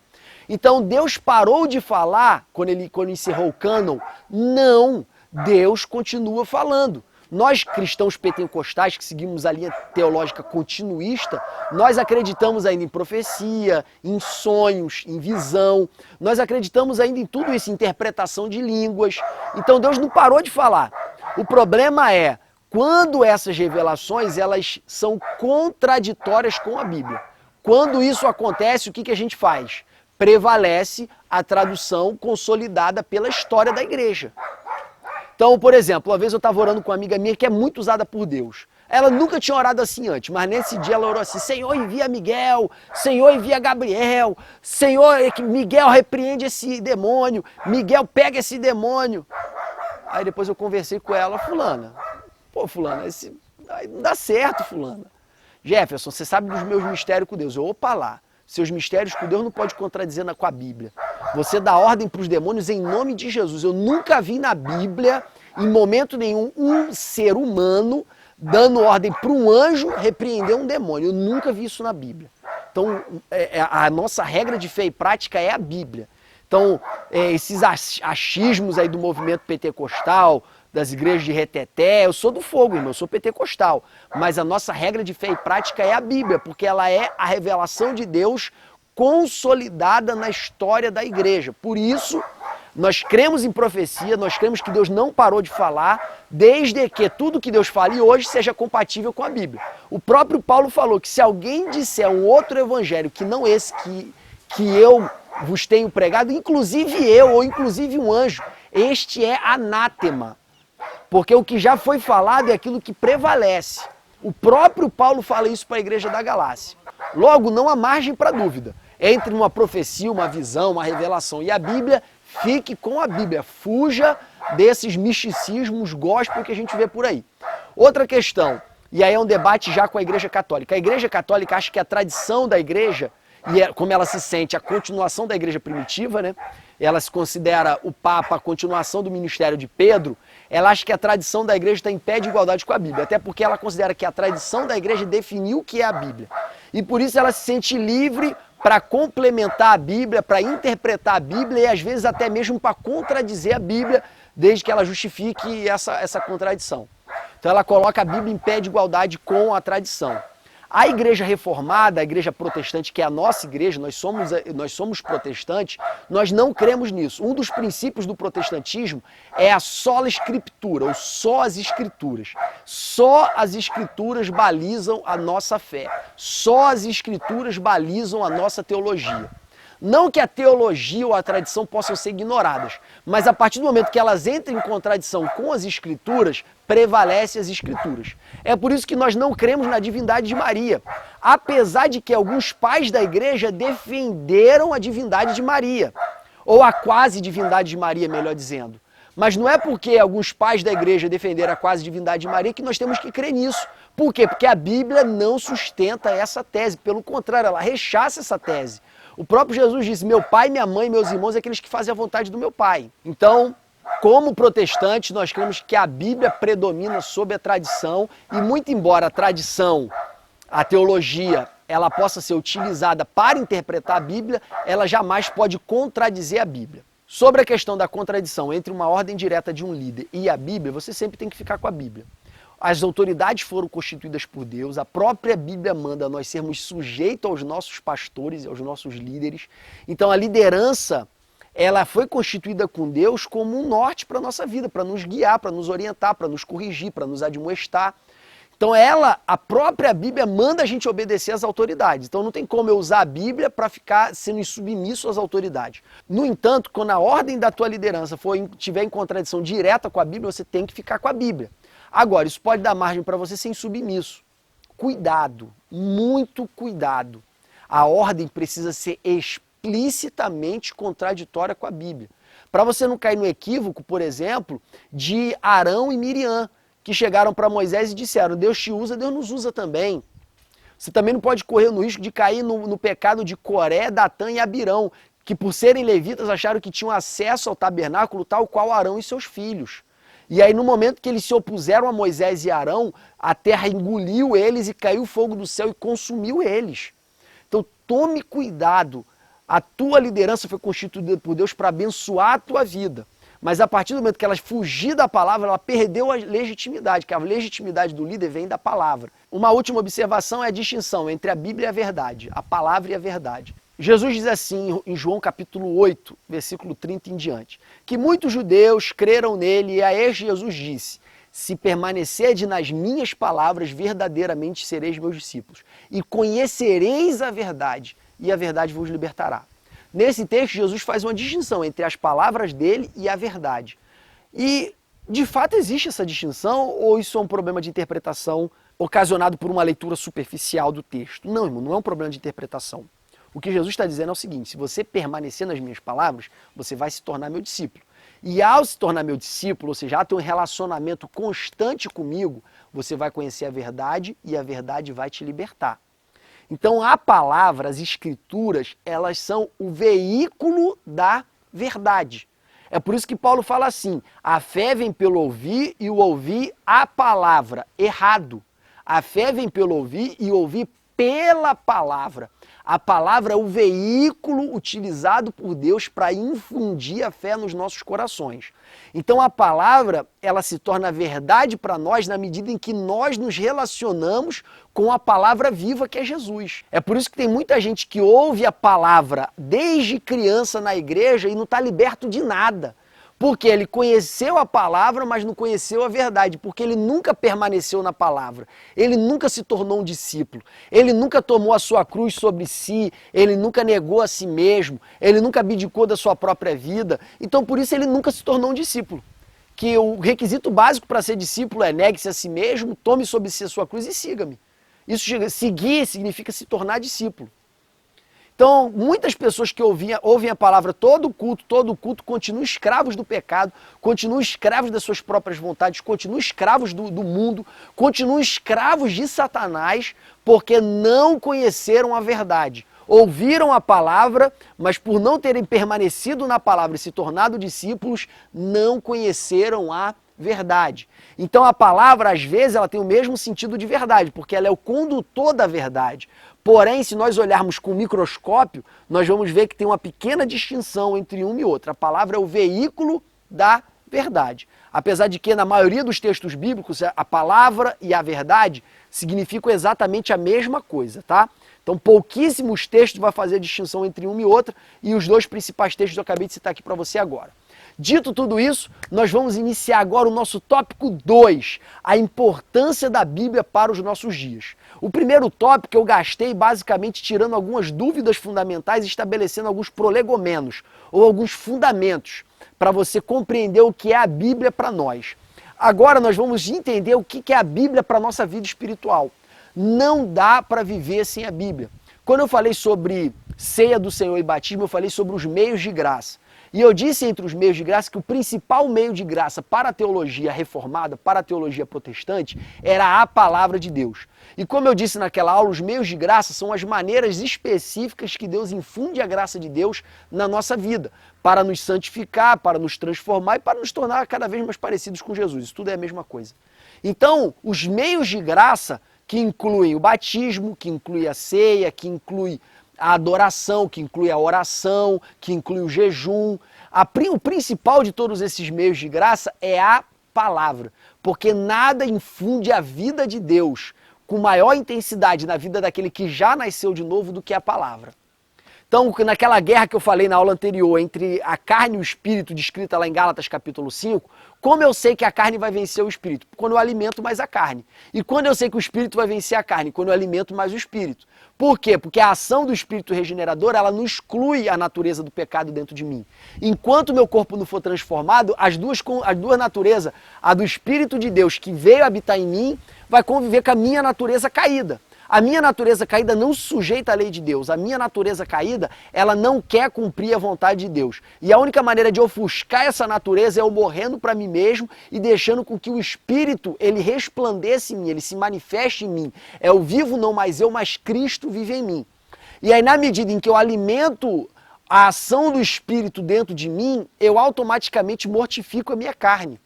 Então Deus parou de falar quando encerrou o cânon? Não, Deus continua falando. Nós cristãos pentecostais que seguimos a linha teológica continuista, nós acreditamos ainda em profecia, em sonhos, em visão, nós acreditamos ainda em tudo isso, interpretação de línguas. Então Deus não parou de falar. O problema é quando essas revelações elas são contraditórias com a Bíblia. Quando isso acontece, o que a gente faz? Prevalece a tradução consolidada pela história da igreja. Então, por exemplo, uma vez eu estava orando com uma amiga minha que é muito usada por Deus. Ela nunca tinha orado assim antes, mas nesse dia ela orou assim: Senhor, envia Miguel, Senhor, envia Gabriel, Senhor, Miguel, repreende esse demônio, Miguel, pega esse demônio. Aí depois eu conversei com ela: fulana, não dá certo, fulana. Jefferson, você sabe dos meus mistérios com Deus. Opa lá, seus mistérios com Deus não pode contradizer com a Bíblia. Você dá ordem para os demônios em nome de Jesus. Eu nunca vi na Bíblia, em momento nenhum, um ser humano dando ordem para um anjo repreender um demônio. Eu nunca vi isso na Bíblia. Então, a nossa regra de fé e prática é a Bíblia. Então, esses achismos aí do movimento pentecostal, das igrejas de reteté, eu sou do fogo, irmão, eu sou pentecostal. Mas a nossa regra de fé e prática é a Bíblia, porque ela é a revelação de Deus consolidada na história da igreja. Por isso, nós cremos em profecia, nós cremos que Deus não parou de falar, desde que tudo que Deus fale hoje seja compatível com a Bíblia. O próprio Paulo falou que se alguém disser um outro evangelho que não esse que eu vos tenho pregado, inclusive eu ou inclusive um anjo, este é anátema. Porque o que já foi falado é aquilo que prevalece. O próprio Paulo fala isso para a igreja da Galácia. Logo, não há margem para dúvida. Entre uma profecia, uma visão, uma revelação e a Bíblia, fique com a Bíblia. Fuja desses misticismos gospel que a gente vê por aí. Outra questão, e aí é um debate já com a Igreja Católica. A Igreja Católica acha que a tradição da igreja, e como ela se sente a continuação da igreja primitiva, né? Ela se considera o Papa a continuação do ministério de Pedro, ela acha que a tradição da igreja está em pé de igualdade com a Bíblia, até porque ela considera que a tradição da igreja definiu o que é a Bíblia. E por isso ela se sente livre para complementar a Bíblia, para interpretar a Bíblia e às vezes até mesmo para contradizer a Bíblia, desde que ela justifique essa contradição. Então ela coloca a Bíblia em pé de igualdade com a tradição. A igreja reformada, a igreja protestante, que é a nossa igreja, nós somos protestantes, nós não cremos nisso. Um dos princípios do protestantismo é a sola escritura, ou só as escrituras. Só as escrituras balizam a nossa fé. Só as escrituras balizam a nossa teologia. Não que a teologia ou a tradição possam ser ignoradas, mas a partir do momento que elas entram em contradição com as escrituras, prevalecem as escrituras. É por isso que nós não cremos na divindade de Maria, apesar de que alguns pais da igreja defenderam a divindade de Maria, ou a quase divindade de Maria, melhor dizendo. Mas não é porque alguns pais da igreja defenderam a quase divindade de Maria que nós temos que crer nisso. Por quê? Porque a Bíblia não sustenta essa tese, pelo contrário, ela rechaça essa tese. O próprio Jesus disse: meu pai, minha mãe, meus irmãos, é aqueles que fazem a vontade do meu pai. Então, Como protestantes, nós cremos que a Bíblia predomina sobre a tradição e muito embora a tradição, a teologia, ela possa ser utilizada para interpretar a Bíblia, ela jamais pode contradizer a Bíblia. Sobre a questão da contradição entre uma ordem direta de um líder e a Bíblia, você sempre tem que ficar com a Bíblia. As autoridades foram constituídas por Deus, a própria Bíblia manda nós sermos sujeitos aos nossos pastores e aos nossos líderes. Então a liderança, ela foi constituída com Deus como um norte para a nossa vida, para nos guiar, para nos orientar, para nos corrigir, para nos admoestar. Então a própria Bíblia manda a gente obedecer às autoridades. Então não tem como eu usar a Bíblia para ficar sendo insubmisso às autoridades. No entanto, quando a ordem da tua liderança tiver em contradição direta com a Bíblia, você tem que ficar com a Bíblia. Agora, isso pode dar margem para você ser insubmisso. Cuidado, muito cuidado. A ordem precisa ser explicitamente contraditória com a Bíblia. Para você não cair no equívoco, por exemplo, de Arão e Miriam, que chegaram para Moisés e disseram, Deus te usa, Deus nos usa também. Você também não pode correr no risco de cair no pecado de Coré, Datã e Abirão, que por serem levitas acharam que tinham acesso ao tabernáculo tal qual Arão e seus filhos. E aí no momento que eles se opuseram a Moisés e Arão, a terra engoliu eles e caiu fogo do céu e consumiu eles. Então tome cuidado, a tua liderança foi constituída por Deus para abençoar a tua vida. Mas a partir do momento que ela fugir da palavra, ela perdeu a legitimidade, que a legitimidade do líder vem da palavra. Uma última observação é a distinção entre a Bíblia e a verdade, a palavra e a verdade. Jesus diz assim em João capítulo 8, versículo 30 em diante, que muitos judeus creram nele e a este Jesus disse, se permanecerdes nas minhas palavras, verdadeiramente sereis meus discípulos e conhecereis a verdade e a verdade vos libertará. Nesse texto, Jesus faz uma distinção entre as palavras dele e a verdade. E, de fato, existe essa distinção ou isso é um problema de interpretação ocasionado por uma leitura superficial do texto? Não, irmão, não é um problema de interpretação. O que Jesus está dizendo é o seguinte, se você permanecer nas minhas palavras, você vai se tornar meu discípulo. E ao se tornar meu discípulo, ou seja, ao ter um relacionamento constante comigo, você vai conhecer a verdade e a verdade vai te libertar. Então a palavra, as escrituras, elas são o veículo da verdade. É por isso que Paulo fala assim, a fé vem pelo ouvir e o ouvir a palavra. Errado. A fé vem pelo ouvir e ouvir pela palavra. A palavra é o veículo utilizado por Deus para infundir a fé nos nossos corações. Então a palavra, ela se torna verdade para nós na medida em que nós nos relacionamos com a palavra viva que é Jesus. É por isso que tem muita gente que ouve a palavra desde criança na igreja e não está liberto de nada. Porque ele conheceu a palavra, mas não conheceu a verdade, porque ele nunca permaneceu na palavra, ele nunca se tornou um discípulo, ele nunca tomou a sua cruz sobre si, ele nunca negou a si mesmo, ele nunca abdicou da sua própria vida, então por isso ele nunca se tornou um discípulo. Que o requisito básico para ser discípulo é negue-se a si mesmo, tome sobre si a sua cruz e siga-me. Isso seguir significa se tornar discípulo. Então, muitas pessoas que ouvem a palavra todo culto, continuam escravos do pecado, continuam escravos das suas próprias vontades, continuam escravos do mundo, continuam escravos de Satanás, porque não conheceram a verdade. Ouviram a palavra, mas por não terem permanecido na palavra e se tornado discípulos, não conheceram a verdade. Então a palavra, às vezes, ela tem o mesmo sentido de verdade, porque ela é o condutor da verdade. Porém, se nós olharmos com o microscópio, nós vamos ver que tem uma pequena distinção entre uma e outra. A palavra é o veículo da verdade. Apesar de que, na maioria dos textos bíblicos, a palavra e a verdade significam exatamente a mesma coisa, tá? Então, pouquíssimos textos vão fazer a distinção entre uma e outra, e os dois principais textos eu acabei de citar aqui para você agora. Dito tudo isso, nós vamos iniciar agora o nosso tópico 2, a importância da Bíblia para os nossos dias. O primeiro tópico eu gastei basicamente tirando algumas dúvidas fundamentais e estabelecendo alguns prolegomenos, ou alguns fundamentos, para você compreender o que é a Bíblia para nós. Agora nós vamos entender o que é a Bíblia para a nossa vida espiritual. Não dá para viver sem a Bíblia. Quando eu falei sobre ceia do Senhor e batismo, eu falei sobre os meios de graça. E eu disse entre os meios de graça que o principal meio de graça para a teologia reformada, para a teologia protestante, era a palavra de Deus. E como eu disse naquela aula, os meios de graça são as maneiras específicas que Deus infunde a graça de Deus na nossa vida, para nos santificar, para nos transformar e para nos tornar cada vez mais parecidos com Jesus. Isso tudo é a mesma coisa. Então, os meios de graça, que incluem o batismo, que inclui a ceia, que inclui a adoração, que inclui a oração, que inclui o jejum. O principal de todos esses meios de graça é a palavra, porque nada infunde a vida de Deus com maior intensidade na vida daquele que já nasceu de novo do que a palavra. Então, naquela guerra que eu falei na aula anterior, entre a carne e o espírito, descrita lá em Gálatas capítulo 5, como eu sei que a carne vai vencer o espírito? Quando eu alimento mais a carne. E quando eu sei que o espírito vai vencer a carne? Quando eu alimento mais o espírito. Por quê? Porque a ação do espírito regenerador, ela não exclui a natureza do pecado dentro de mim. Enquanto meu corpo não for transformado, as duas naturezas, a do espírito de Deus que veio habitar em mim, vai conviver com a minha natureza caída. A minha natureza caída não se sujeita à lei de Deus. A minha natureza caída, ela não quer cumprir a vontade de Deus. E a única maneira de ofuscar essa natureza é eu morrendo para mim mesmo e deixando com que o Espírito, ele resplandeça em mim, ele se manifeste em mim. É o vivo não mais eu, mas Cristo vive em mim. E aí, na medida em que eu alimento a ação do Espírito dentro de mim, eu automaticamente mortifico a minha carne.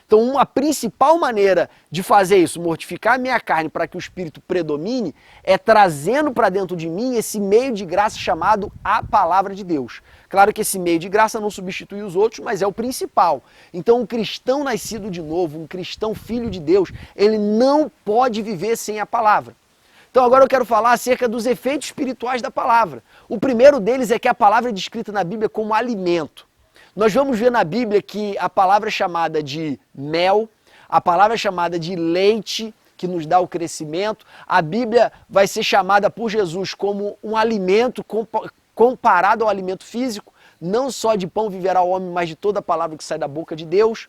Então, a principal maneira de fazer isso, mortificar a minha carne para que o Espírito predomine, é trazendo para dentro de mim esse meio de graça chamado a Palavra de Deus. Claro que esse meio de graça não substitui os outros, mas é o principal. Então, um cristão nascido de novo, um cristão filho de Deus, ele não pode viver sem a Palavra. Então, agora eu quero falar acerca dos efeitos espirituais da Palavra. O primeiro deles é que a Palavra é descrita na Bíblia como alimento. Nós vamos ver na Bíblia que a palavra é chamada de mel, a palavra é chamada de leite, que nos dá o crescimento. A Bíblia vai ser chamada por Jesus como um alimento comparado ao alimento físico. Não só de pão viverá o homem, mas de toda a palavra que sai da boca de Deus.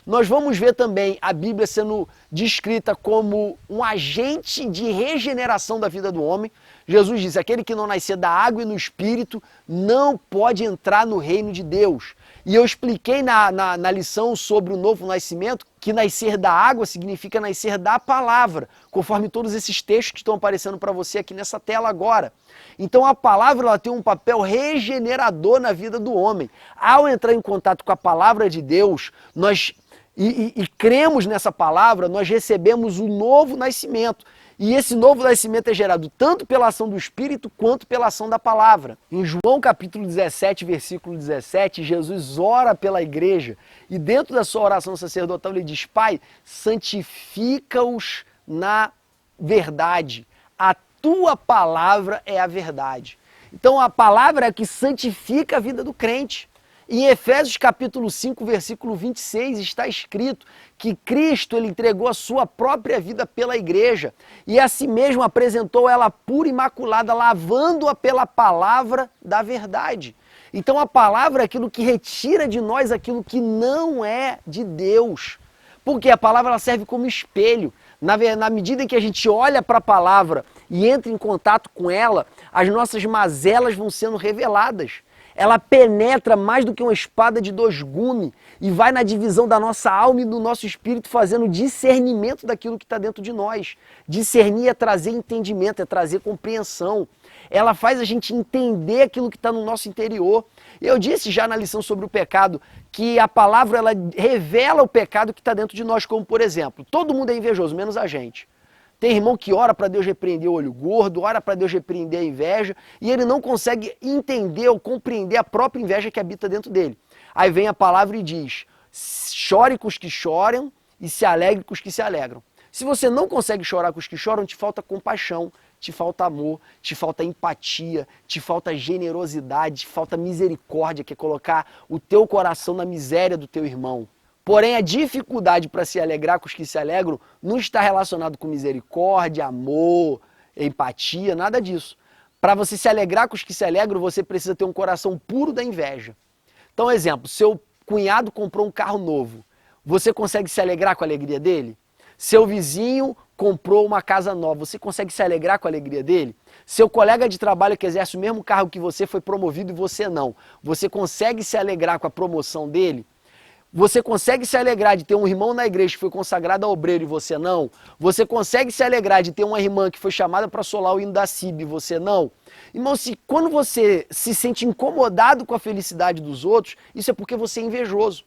Nós vamos ver também a Bíblia sendo descrita como um agente de regeneração da vida do homem. Jesus diz, aquele que não nascer da água e no Espírito não pode entrar no reino de Deus. E eu expliquei na lição sobre o novo nascimento que nascer da água significa nascer da palavra, conforme todos esses textos que estão aparecendo para você aqui nessa tela agora. Então a palavra ela tem um papel regenerador na vida do homem. Ao entrar em contato com a palavra de Deus, nós cremos nessa palavra, nós recebemos o novo nascimento. E esse novo nascimento é gerado tanto pela ação do Espírito quanto pela ação da palavra. Em João capítulo 17, versículo 17, Jesus ora pela igreja e dentro da sua oração sacerdotal ele diz, Pai, santifica-os na verdade. A tua palavra é a verdade. Então a palavra é a que santifica a vida do crente. Em Efésios capítulo 5, versículo 26, está escrito que Cristo ele entregou a sua própria vida pela igreja e a si mesmo apresentou ela pura e imaculada, lavando-a pela palavra da verdade. Então a palavra é aquilo que retira de nós aquilo que não é de Deus. Porque a palavra ela serve como espelho. Na medida em que a gente olha para a palavra e entra em contato com ela, as nossas mazelas vão sendo reveladas. Ela penetra mais do que uma espada de dois gumes e vai na divisão da nossa alma e do nosso espírito fazendo discernimento daquilo que está dentro de nós. Discernir é trazer entendimento, é trazer compreensão. Ela faz a gente entender aquilo que está no nosso interior. Eu disse já na lição sobre o pecado que a palavra ela revela o pecado que está dentro de nós, como por exemplo, todo mundo é invejoso, menos a gente. Tem irmão que ora para Deus repreender o olho gordo, ora para Deus repreender a inveja, e ele não consegue entender ou compreender a própria inveja que habita dentro dele. Aí vem a palavra e diz, chore com os que choram e se alegre com os que se alegram. Se você não consegue chorar com os que choram, te falta compaixão, te falta amor, te falta empatia, te falta generosidade, te falta misericórdia, que é colocar o teu coração na miséria do teu irmão. Porém, a dificuldade para se alegrar com os que se alegram não está relacionado com misericórdia, amor, empatia, nada disso. Para você se alegrar com os que se alegram, você precisa ter um coração puro da inveja. Então, exemplo, seu cunhado comprou um carro novo. Você consegue se alegrar com a alegria dele? Seu vizinho comprou uma casa nova. Você consegue se alegrar com a alegria dele? Seu colega de trabalho que exerce o mesmo cargo que você foi promovido e você não. Você consegue se alegrar com a promoção dele? Você consegue se alegrar de ter um irmão na igreja que foi consagrado a obreiro e você não? Você consegue se alegrar de ter uma irmã que foi chamada para solar o hino da CIB e você não? Irmão, quando você se sente incomodado com a felicidade dos outros, isso é porque você é invejoso.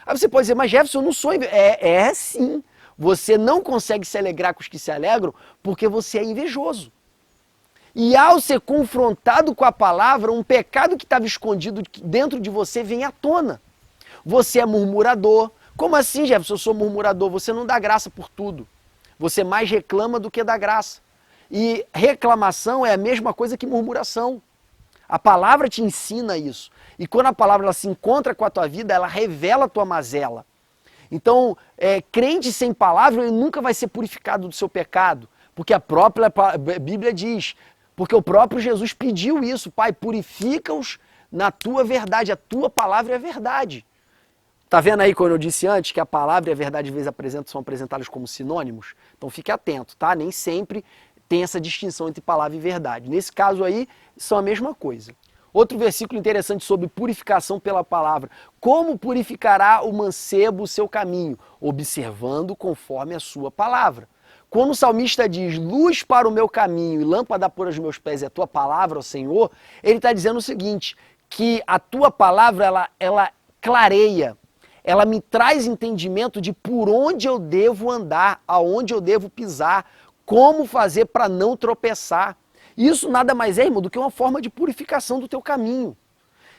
Aí você pode dizer, mas Jefferson, eu não sou invejoso. É sim. Você não consegue se alegrar com os que se alegram porque você é invejoso. E ao ser confrontado com a palavra, um pecado que estava escondido dentro de você vem à tona. Você é murmurador. Como assim, Jefferson? Eu sou murmurador. Você não dá graça por tudo. Você mais reclama do que dá graça. E reclamação é a mesma coisa que murmuração. A palavra te ensina isso. E quando a palavra ela se encontra com a tua vida, ela revela a tua mazela. Então, crente sem palavra, ele nunca vai ser purificado do seu pecado. Porque a própria Bíblia diz, porque o próprio Jesus pediu isso. Pai, purifica-os na tua verdade. A tua palavra é a verdade. Tá vendo aí quando eu disse antes que a palavra e a verdade às vezes são apresentadas como sinônimos? Então fique atento, tá? Nem sempre tem essa distinção entre palavra e verdade. Nesse caso aí, são a mesma coisa. Outro versículo interessante sobre purificação pela palavra. Como purificará o mancebo o seu caminho? Observando conforme a sua palavra. Quando o salmista diz, luz para o meu caminho e lâmpada para os meus pés é a tua palavra, ó Senhor, ele está dizendo o seguinte, que a tua palavra, ela clareia, ela me traz entendimento de por onde eu devo andar, aonde eu devo pisar, como fazer para não tropeçar. Isso nada mais é, irmão, do que uma forma de purificação do teu caminho.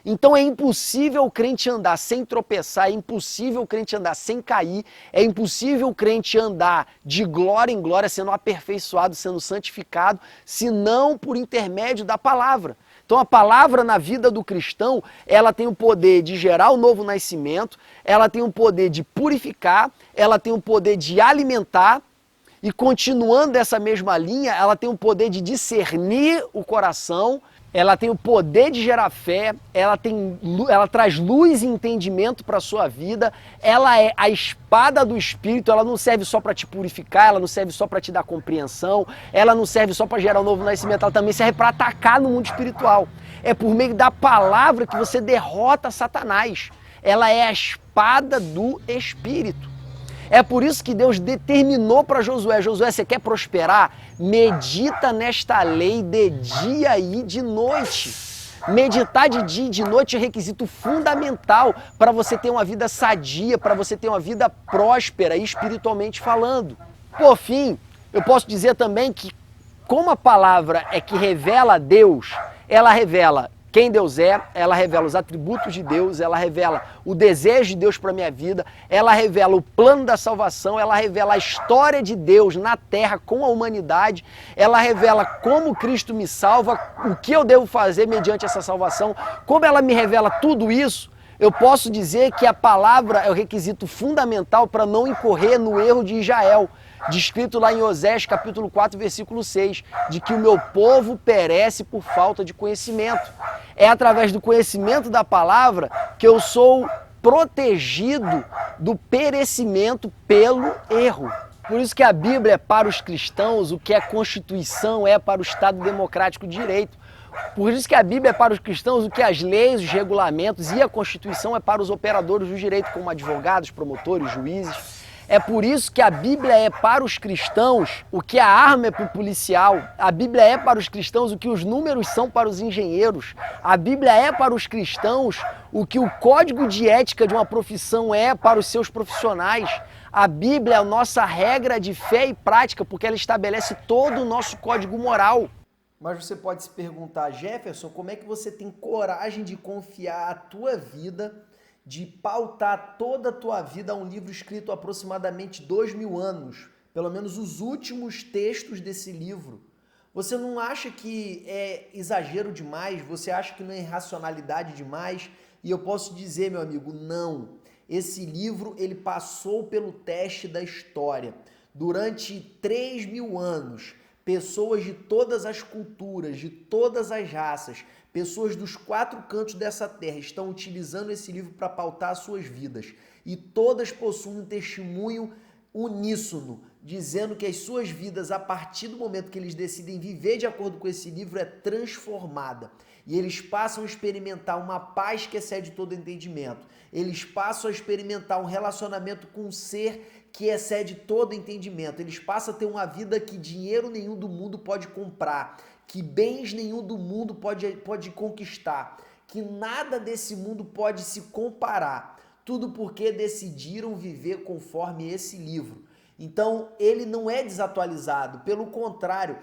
Então é impossível o crente andar sem tropeçar, é impossível o crente andar sem cair, é impossível o crente andar de glória em glória, sendo aperfeiçoado, sendo santificado, senão por intermédio da palavra. Então a palavra na vida do cristão, ela tem o poder de gerar o novo nascimento, ela tem o poder de purificar, ela tem o poder de alimentar e continuando dessa mesma linha, ela tem o poder de discernir o coração, ela tem o poder de gerar fé, ela traz luz e entendimento para a sua vida, ela é a espada do Espírito, ela não serve só para te purificar, ela não serve só para te dar compreensão, ela não serve só para gerar um novo nascimento, ela também serve para atacar no mundo espiritual. É por meio da palavra que você derrota Satanás. Ela é a espada do Espírito. É por isso que Deus determinou para Josué, você quer prosperar? Medita nesta lei de dia e de noite. Meditar de dia e de noite é requisito fundamental para você ter uma vida sadia, para você ter uma vida próspera, espiritualmente falando. Por fim, eu posso dizer também que como a palavra é que revela a Deus, ela revela quem Deus é, ela revela os atributos de Deus, ela revela o desejo de Deus para a minha vida, ela revela o plano da salvação, ela revela a história de Deus na terra com a humanidade, ela revela como Cristo me salva, o que eu devo fazer mediante essa salvação. Como ela me revela tudo isso, eu posso dizer que a palavra é o requisito fundamental para não incorrer no erro de Israel, descrito lá em Osés capítulo 4, versículo 6, de que o meu povo perece por falta de conhecimento. É através do conhecimento da palavra que eu sou protegido do perecimento pelo erro. Por isso que a Bíblia é para os cristãos o que a Constituição é para o Estado Democrático de Direito. Por isso que a Bíblia é para os cristãos o que as leis, os regulamentos e a Constituição é para os operadores do direito, como advogados, promotores, juízes. É por isso que a Bíblia é para os cristãos o que a arma é para o policial. A Bíblia é para os cristãos o que os números são para os engenheiros. A Bíblia é para os cristãos o que o código de ética de uma profissão é para os seus profissionais. A Bíblia é a nossa regra de fé e prática porque ela estabelece todo o nosso código moral. Mas você pode se perguntar, Jefferson, como é que você tem coragem de confiar a tua vida, de pautar toda a tua vida a um livro escrito há aproximadamente 2000 anos, pelo menos os últimos textos desse livro? Você não acha que é exagero demais? Você acha que não é irracionalidade demais? E eu posso dizer, meu amigo, não. Esse livro, ele passou pelo teste da história. Durante 3000 anos, pessoas de todas as culturas, de todas as raças, pessoas dos 4 cantos dessa terra estão utilizando esse livro para pautar as suas vidas. E todas possuem um testemunho uníssono dizendo que as suas vidas, a partir do momento que eles decidem viver de acordo com esse livro, é transformada. E eles passam a experimentar uma paz que excede todo entendimento. Eles passam a experimentar um relacionamento com um ser que excede todo entendimento. Eles passam a ter uma vida que dinheiro nenhum do mundo pode comprar, que bens nenhum do mundo pode conquistar, que nada desse mundo pode se comparar. Tudo porque decidiram viver conforme esse livro. Então, ele não é desatualizado, pelo contrário,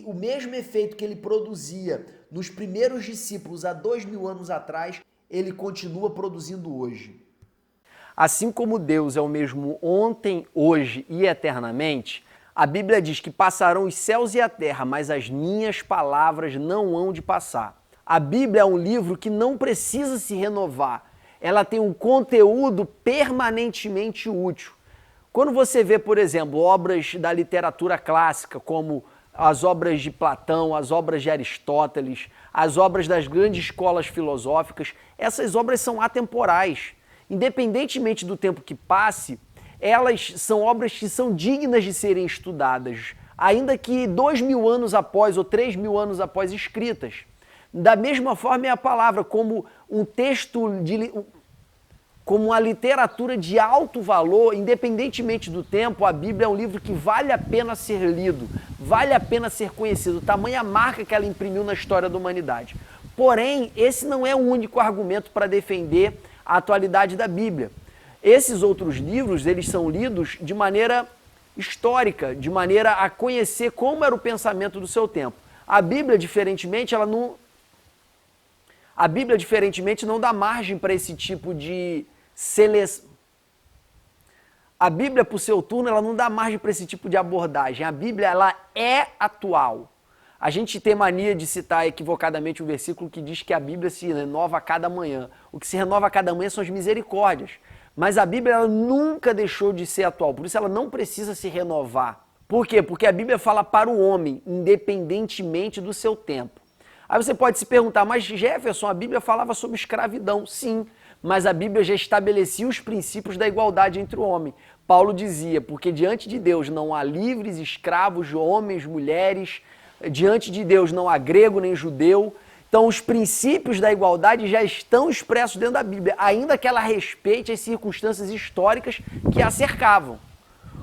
o mesmo efeito que ele produzia nos primeiros discípulos há 2000 anos atrás, ele continua produzindo hoje. Assim como Deus é o mesmo ontem, hoje e eternamente, a Bíblia diz que passarão os céus e a terra, mas as minhas palavras não hão de passar. A Bíblia é um livro que não precisa se renovar, ela tem um conteúdo permanentemente útil. Quando você vê, por exemplo, obras da literatura clássica, como as obras de Platão, as obras de Aristóteles, as obras das grandes escolas filosóficas, essas obras são atemporais. Independentemente do tempo que passe, elas são obras que são dignas de serem estudadas, ainda que 2000 anos após ou 3000 anos após escritas. Da mesma forma é a palavra, como um texto como uma literatura de alto valor, independentemente do tempo, a Bíblia é um livro que vale a pena ser lido, vale a pena ser conhecido, tamanha marca que ela imprimiu na história da humanidade. Porém, esse não é o único argumento para defender a atualidade da Bíblia. Esses outros livros, eles são lidos de maneira histórica, de maneira a conhecer como era o pensamento do seu tempo. A Bíblia, diferentemente, não dá margem para esse tipo de seleção. A Bíblia, por seu turno, ela não dá margem para esse tipo de abordagem. A Bíblia, ela é atual. A gente tem mania de citar equivocadamente um versículo que diz que a Bíblia se renova a cada manhã. O que se renova a cada manhã são as misericórdias. Mas a Bíblia, ela nunca deixou de ser atual, por isso ela não precisa se renovar. Por quê? Porque a Bíblia fala para o homem, independentemente do seu tempo. Aí você pode se perguntar, mas Jefferson, a Bíblia falava sobre escravidão. Sim, mas a Bíblia já estabelecia os princípios da igualdade entre o homem. Paulo dizia, porque diante de Deus não há livres, escravos, homens, mulheres, diante de Deus não há grego nem judeu. Então os princípios da igualdade já estão expressos dentro da Bíblia, ainda que ela respeite as circunstâncias históricas que a cercavam.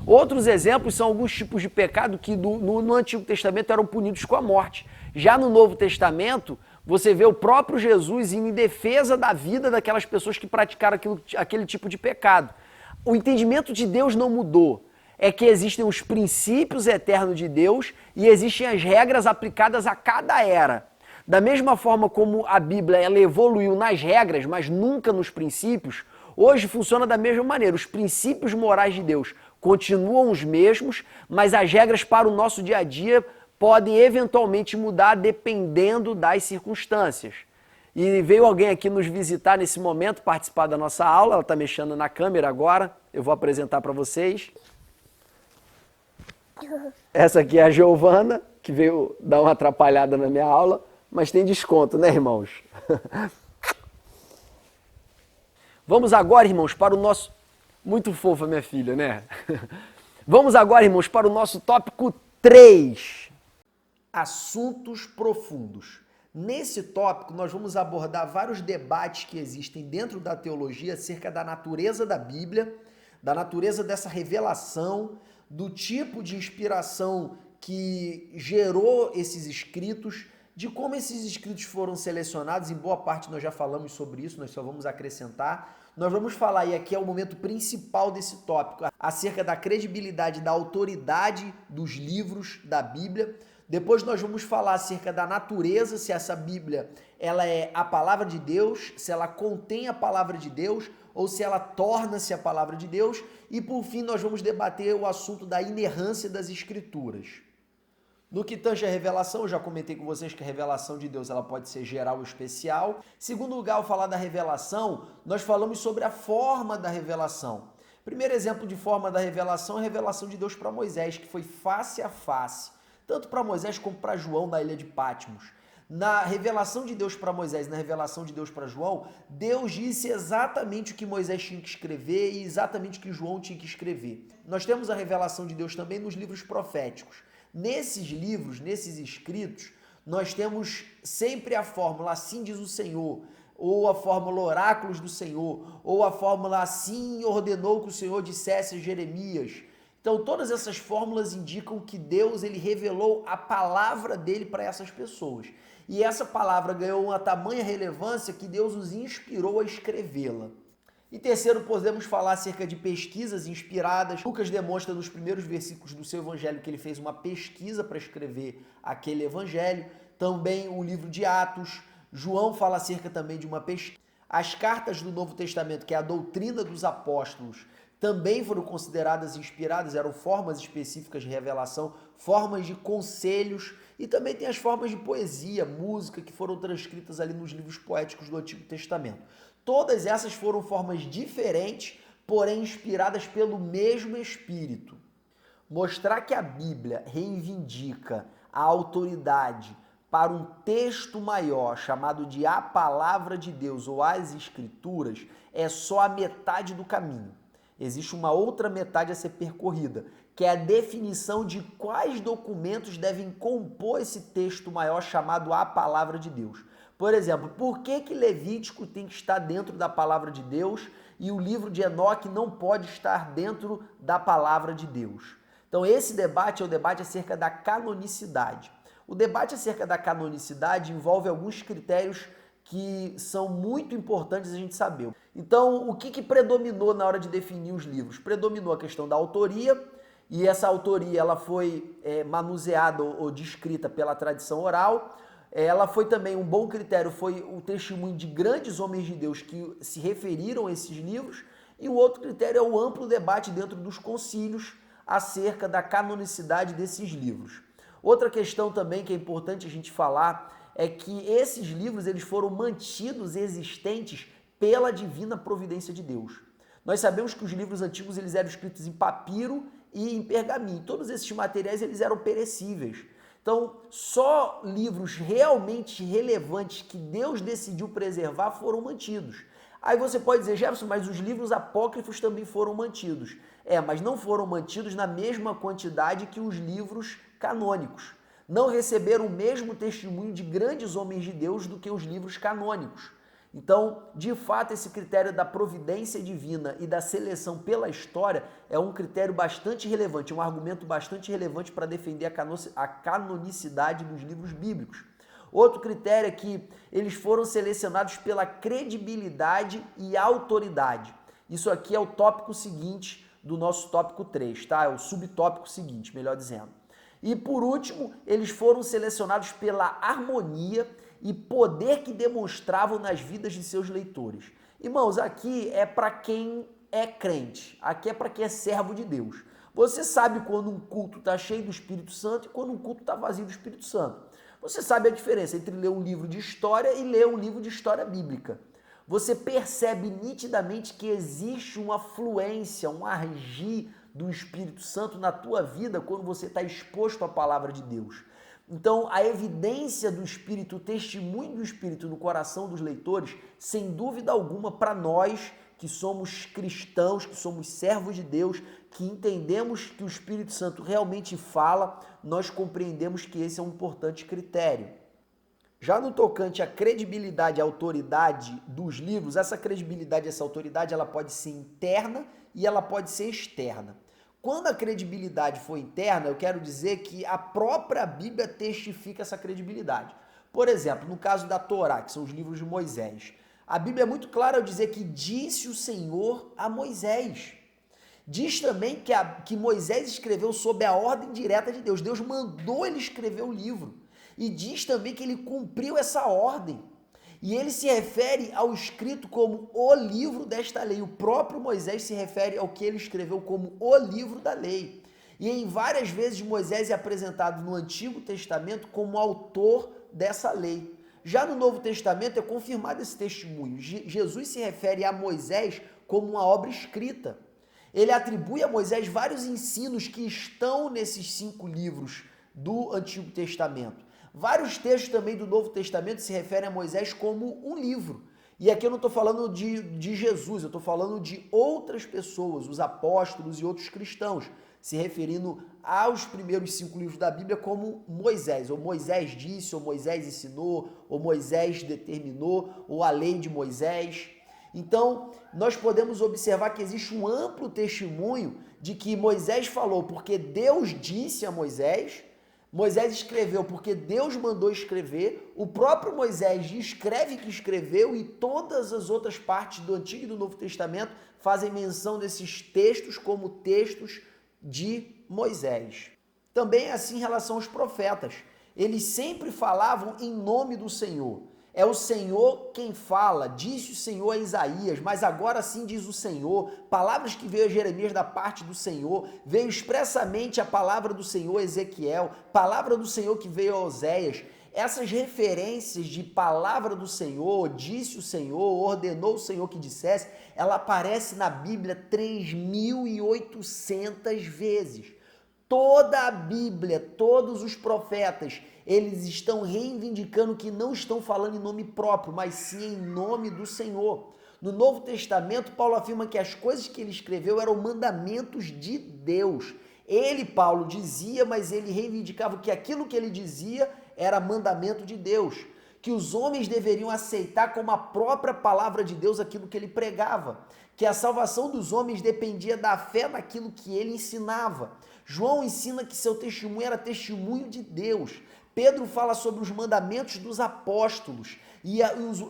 Outros exemplos são alguns tipos de pecado que no Antigo Testamento eram punidos com a morte. Já no Novo Testamento, você vê o próprio Jesus indo em defesa da vida daquelas pessoas que praticaram aquele tipo de pecado. O entendimento de Deus não mudou. É que existem os princípios eternos de Deus e existem as regras aplicadas a cada era. Da mesma forma como a Bíblia ela evoluiu nas regras, mas nunca nos princípios, hoje funciona da mesma maneira. Os princípios morais de Deus continuam os mesmos, mas as regras para o nosso dia a dia podem eventualmente mudar dependendo das circunstâncias. E veio alguém aqui nos visitar nesse momento, participar da nossa aula, ela está mexendo na câmera agora, eu vou apresentar para vocês. Essa aqui é a Giovana, que veio dar uma atrapalhada na minha aula, mas tem desconto, né, irmãos? Vamos agora, irmãos, para o nosso... Muito fofa, minha filha, né? Vamos agora, irmãos, para o nosso tópico 3. Assuntos profundos. Nesse tópico, nós vamos abordar vários debates que existem dentro da teologia acerca da natureza da Bíblia, da natureza dessa revelação, do tipo de inspiração que gerou esses escritos, de como esses escritos foram selecionados. Em boa parte nós já falamos sobre isso, nós só vamos acrescentar. Nós vamos falar, e aqui é o momento principal desse tópico, acerca da credibilidade, da autoridade dos livros da Bíblia. Depois nós vamos falar acerca da natureza, se essa Bíblia ela é a palavra de Deus, se ela contém a palavra de Deus ou se ela torna-se a palavra de Deus. E por fim nós vamos debater o assunto da inerrância das Escrituras. No que tange a revelação, eu já comentei com vocês que a revelação de Deus ela pode ser geral ou especial. Segundo lugar, ao falar da revelação, nós falamos sobre a forma da revelação. Primeiro exemplo de forma da revelação é a revelação de Deus para Moisés, que foi face a face, tanto para Moisés como para João na ilha de Patmos. Na revelação de Deus para Moisés, na revelação de Deus para João, Deus disse exatamente o que Moisés tinha que escrever e exatamente o que João tinha que escrever. Nós temos a revelação de Deus também nos livros proféticos. Nesses livros, nesses escritos, nós temos sempre a fórmula assim diz o Senhor, ou a fórmula oráculos do Senhor, ou a fórmula assim ordenou que o Senhor dissesse a Jeremias. Então todas essas fórmulas indicam que Deus ele revelou a palavra dele para essas pessoas. E essa palavra ganhou uma tamanha relevância que Deus os inspirou a escrevê-la. E terceiro, podemos falar acerca de pesquisas inspiradas. Lucas demonstra nos primeiros versículos do seu evangelho que ele fez uma pesquisa para escrever aquele evangelho. Também o livro de Atos. João fala acerca também de uma pesquisa. As cartas do Novo Testamento, que é a doutrina dos apóstolos, também foram consideradas inspiradas, eram formas específicas de revelação, formas de conselhos, e também tem as formas de poesia, música, que foram transcritas ali nos livros poéticos do Antigo Testamento. Todas essas foram formas diferentes, porém inspiradas pelo mesmo Espírito. Mostrar que a Bíblia reivindica a autoridade para um texto maior, chamado de a Palavra de Deus ou as Escrituras, é só a metade do caminho. Existe uma outra metade a ser percorrida, que é a definição de quais documentos devem compor esse texto maior chamado a Palavra de Deus. Por exemplo, por que Levítico tem que estar dentro da Palavra de Deus e o livro de Enoque não pode estar dentro da Palavra de Deus? Então esse debate é o debate acerca da canonicidade. O debate acerca da canonicidade envolve alguns critérios que são muito importantes a gente saber. Então, o que predominou na hora de definir os livros? Predominou a questão da autoria, e essa autoria ela foi manuseada ou descrita pela tradição oral. Ela foi também, um bom critério foi o testemunho de grandes homens de Deus que se referiram a esses livros, e o outro critério é o amplo debate dentro dos concílios acerca da canonicidade desses livros. Outra questão também que é importante a gente falar é que esses livros eles foram mantidos existentes pela divina providência de Deus. Nós sabemos que os livros antigos eles eram escritos em papiro e em pergaminho. Todos esses materiais eles eram perecíveis. Então, só livros realmente relevantes que Deus decidiu preservar foram mantidos. Aí você pode dizer, Jefferson, mas os livros apócrifos também foram mantidos. Mas não foram mantidos na mesma quantidade que os livros canônicos. Não receberam o mesmo testemunho de grandes homens de Deus do que os livros canônicos. Então, de fato, esse critério da providência divina e da seleção pela história é um critério bastante relevante, um argumento bastante relevante para defender a canonicidade dos livros bíblicos. Outro critério é que eles foram selecionados pela credibilidade e autoridade. Isso aqui é o tópico seguinte do nosso tópico 3, tá? É o subtópico seguinte, melhor dizendo. E por último, eles foram selecionados pela harmonia e poder que demonstravam nas vidas de seus leitores. Irmãos, aqui é para quem é crente, aqui é para quem é servo de Deus. Você sabe quando um culto está cheio do Espírito Santo e quando um culto está vazio do Espírito Santo. Você sabe a diferença entre ler um livro de história e ler um livro de história bíblica. Você percebe nitidamente que existe uma fluência, um agir do Espírito Santo na tua vida quando você está exposto à palavra de Deus. Então, a evidência do Espírito, o testemunho do Espírito no coração dos leitores, sem dúvida alguma, para nós que somos cristãos, que somos servos de Deus, que entendemos que o Espírito Santo realmente fala, nós compreendemos que esse é um importante critério. Já no tocante à credibilidade e autoridade dos livros, essa credibilidade e essa autoridade ela pode ser interna e ela pode ser externa. Quando a credibilidade for interna, eu quero dizer que a própria Bíblia testifica essa credibilidade. Por exemplo, no caso da Torá, que são os livros de Moisés, a Bíblia é muito clara ao dizer que disse o Senhor a Moisés. Diz também que Moisés escreveu sob a ordem direta de Deus. Deus mandou ele escrever o livro. E diz também que ele cumpriu essa ordem. E ele se refere ao escrito como o livro desta lei. O próprio Moisés se refere ao que ele escreveu como o livro da lei. E em várias vezes Moisés é apresentado no Antigo Testamento como autor dessa lei. Já no Novo Testamento é confirmado esse testemunho. Jesus se refere a Moisés como uma obra escrita. Ele atribui a Moisés vários ensinos que estão nesses 5 livros do Antigo Testamento. Vários textos também do Novo Testamento se referem a Moisés como um livro. E aqui eu não estou falando de Jesus, eu estou falando de outras pessoas, os apóstolos e outros cristãos, se referindo aos primeiros 5 livros da Bíblia como Moisés, ou Moisés disse, ou Moisés ensinou, ou Moisés determinou, ou a lei de Moisés. Então, nós podemos observar que existe um amplo testemunho de que Moisés falou porque Deus disse a Moisés, Moisés escreveu porque Deus mandou escrever, o próprio Moisés escreve que escreveu e todas as outras partes do Antigo e do Novo Testamento fazem menção desses textos como textos de Moisés. Também é assim em relação aos profetas. Eles sempre falavam em nome do Senhor. É o Senhor quem fala, disse o Senhor a Isaías, mas agora sim diz o Senhor, palavras que veio a Jeremias da parte do Senhor, veio expressamente a palavra do Senhor a Ezequiel, palavra do Senhor que veio a Oséias. Essas referências de palavra do Senhor, disse o Senhor, ordenou o Senhor que dissesse, ela aparece na Bíblia 3.800 vezes. Toda a Bíblia, todos os profetas, eles estão reivindicando que não estão falando em nome próprio, mas sim em nome do Senhor. No Novo Testamento, Paulo afirma que as coisas que ele escreveu eram mandamentos de Deus. Ele, Paulo, dizia, mas ele reivindicava que aquilo que ele dizia era mandamento de Deus, que os homens deveriam aceitar como a própria palavra de Deus aquilo que ele pregava, que a salvação dos homens dependia da fé naquilo que ele ensinava. João ensina que seu testemunho era testemunho de Deus. Pedro fala sobre os mandamentos dos apóstolos. E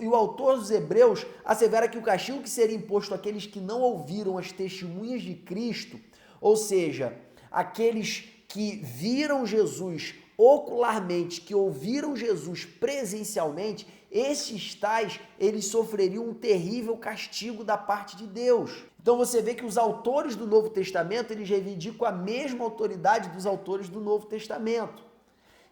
o autor dos Hebreus assevera que o castigo que seria imposto àqueles que não ouviram as testemunhas de Cristo, ou seja, aqueles que viram Jesus ocularmente, que ouviram Jesus presencialmente, esses tais, eles sofreriam um terrível castigo da parte de Deus. Então você vê que os autores do Novo Testamento, eles reivindicam a mesma autoridade dos autores do Novo Testamento.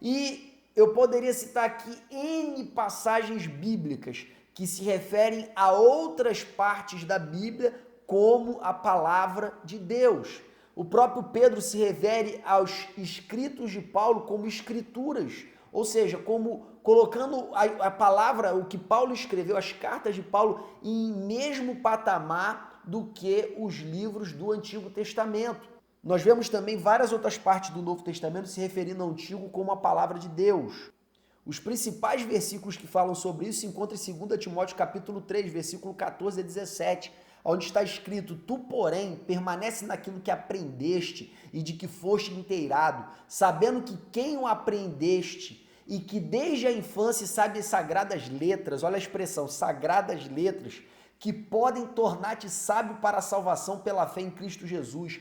E eu poderia citar aqui N passagens bíblicas que se referem a outras partes da Bíblia como a palavra de Deus. O próprio Pedro se refere aos escritos de Paulo como escrituras, ou seja, como colocando a palavra, o que Paulo escreveu, as cartas de Paulo, em mesmo patamar do que os livros do Antigo Testamento. Nós vemos também várias outras partes do Novo Testamento se referindo ao Antigo como a palavra de Deus. Os principais versículos que falam sobre isso se encontram em 2 Timóteo capítulo 3, versículo 14 a 17, onde está escrito: tu, porém, permanece naquilo que aprendeste e de que foste inteirado, sabendo que quem o aprendeste e que desde a infância sabe as sagradas letras, olha a expressão, sagradas letras, que podem tornar-te sábio para a salvação pela fé em Cristo Jesus.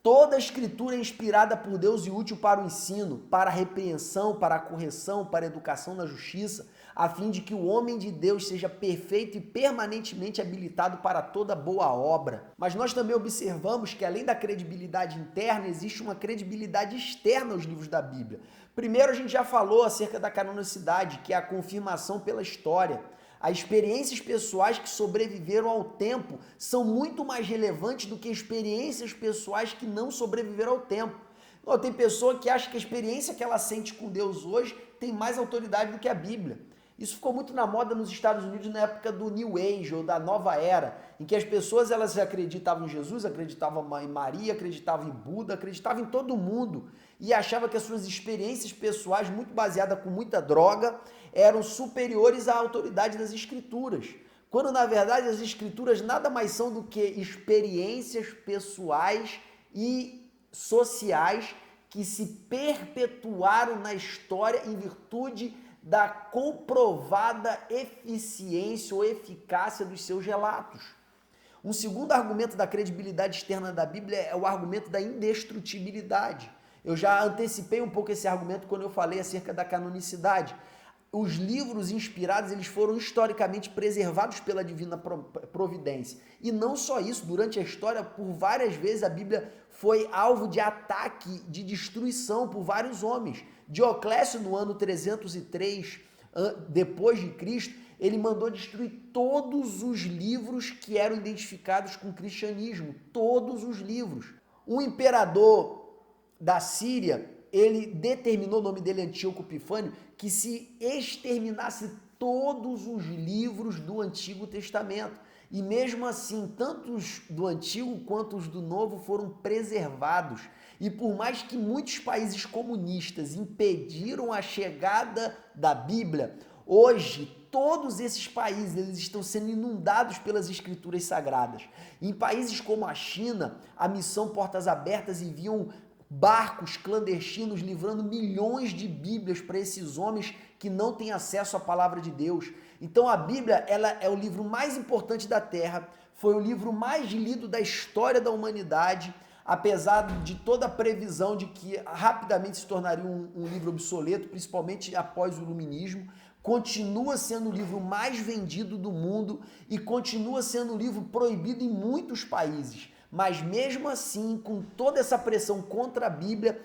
Toda a escritura é inspirada por Deus e útil para o ensino, para a repreensão, para a correção, para a educação na justiça, a fim de que o homem de Deus seja perfeito e permanentemente habilitado para toda boa obra. Mas nós também observamos que, além da credibilidade interna, existe uma credibilidade externa aos livros da Bíblia. Primeiro, a gente já falou acerca da canonicidade, que é a confirmação pela história. As experiências pessoais que sobreviveram ao tempo são muito mais relevantes do que experiências pessoais que não sobreviveram ao tempo. Tem pessoa que acha que a experiência que ela sente com Deus hoje tem mais autoridade do que a Bíblia. Isso ficou muito na moda nos Estados Unidos na época do New Age, ou da Nova Era, em que as pessoas elas acreditavam em Jesus, acreditavam em Maria, acreditavam em Buda, acreditavam em todo mundo e achavam que as suas experiências pessoais, muito baseadas com muita droga, eram superiores à autoridade das Escrituras. Quando, na verdade, as Escrituras nada mais são do que experiências pessoais e sociais que se perpetuaram na história em virtude da comprovada eficiência ou eficácia dos seus relatos. Um segundo argumento da credibilidade externa da Bíblia é o argumento da indestrutibilidade. Eu já antecipei um pouco esse argumento quando eu falei acerca da canonicidade. Os livros inspirados, eles foram historicamente preservados pela divina providência. E não só isso, durante a história, por várias vezes a Bíblia foi alvo de ataque, de destruição por vários homens. Dioclésio, no ano 303 depois de Cristo, ele mandou destruir todos os livros que eram identificados com o cristianismo, todos os livros. Um imperador da Síria, ele determinou, o nome dele é Antíoco Epifânio, que se exterminasse todos os livros do Antigo Testamento. E mesmo assim, tanto os do Antigo quanto os do Novo foram preservados. E por mais que muitos países comunistas impediram a chegada da Bíblia, hoje todos esses países eles estão sendo inundados pelas escrituras sagradas. Em países como a China, a missão Portas Abertas enviam barcos clandestinos livrando milhões de Bíblias para esses homens que não têm acesso à palavra de Deus. Então a Bíblia, ela é o livro mais importante da Terra, foi o livro mais lido da história da humanidade, apesar de toda a previsão de que rapidamente se tornaria um livro obsoleto, principalmente após o Iluminismo, continua sendo o livro mais vendido do mundo e continua sendo um livro proibido em muitos países. Mas mesmo assim, com toda essa pressão contra a Bíblia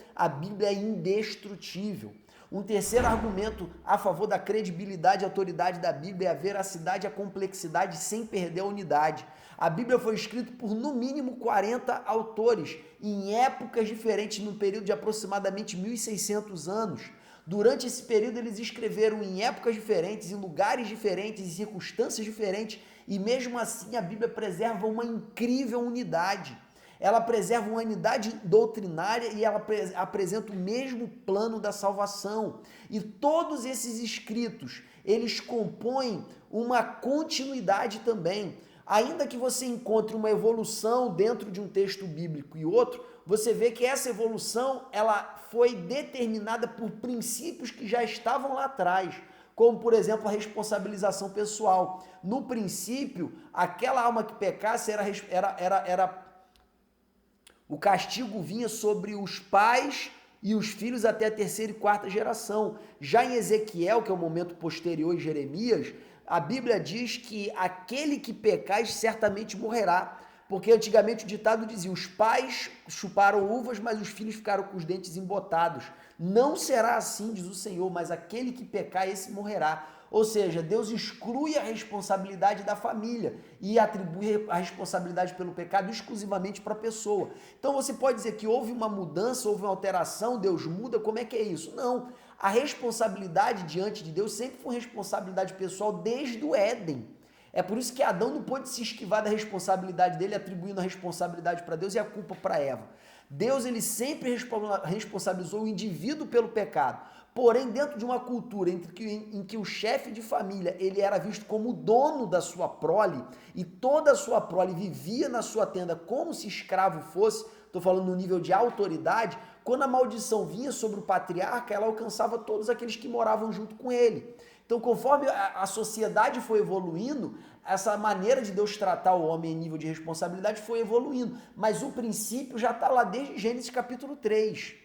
é indestrutível. Um terceiro argumento a favor da credibilidade e autoridade da Bíblia é a veracidade e a complexidade sem perder a unidade. A Bíblia foi escrita por no mínimo 40 autores, em épocas diferentes, num período de aproximadamente 1.600 anos. Durante esse período eles escreveram em épocas diferentes, em lugares diferentes, em circunstâncias diferentes, e mesmo assim a Bíblia preserva uma incrível unidade. Ela preserva uma unidade doutrinária e ela apresenta o mesmo plano da salvação. E todos esses escritos, eles compõem uma continuidade também. Ainda que você encontre uma evolução dentro de um texto bíblico e outro, você vê que essa evolução ela foi determinada por princípios que já estavam lá atrás, como, por exemplo, a responsabilização pessoal. No princípio, aquela alma que pecasse o castigo vinha sobre os pais e os filhos até a terceira e quarta geração. Já em Ezequiel, que é o momento posterior em Jeremias, a Bíblia diz que aquele que pecar certamente morrerá. Porque antigamente o ditado dizia, os pais chuparam uvas, mas os filhos ficaram com os dentes embotados. Não será assim, diz o Senhor, mas aquele que pecar, esse morrerá. Ou seja, Deus exclui a responsabilidade da família e atribui a responsabilidade pelo pecado exclusivamente para a pessoa. Então você pode dizer que houve uma mudança, houve uma alteração, Deus muda, como é que é isso? Não, a responsabilidade diante de Deus sempre foi responsabilidade pessoal desde o Éden. É por isso que Adão não pôde se esquivar da responsabilidade dele, atribuindo a responsabilidade para Deus e a culpa para Eva. Deus ele sempre responsabilizou o indivíduo pelo pecado. Porém, dentro de uma cultura em que o chefe de família ele era visto como dono da sua prole e toda a sua prole vivia na sua tenda como se escravo fosse, estou falando no nível de autoridade, quando a maldição vinha sobre o patriarca, ela alcançava todos aqueles que moravam junto com ele. Então, conforme a sociedade foi evoluindo, essa maneira de Deus tratar o homem em nível de responsabilidade foi evoluindo. Mas o princípio já está lá desde Gênesis capítulo 3.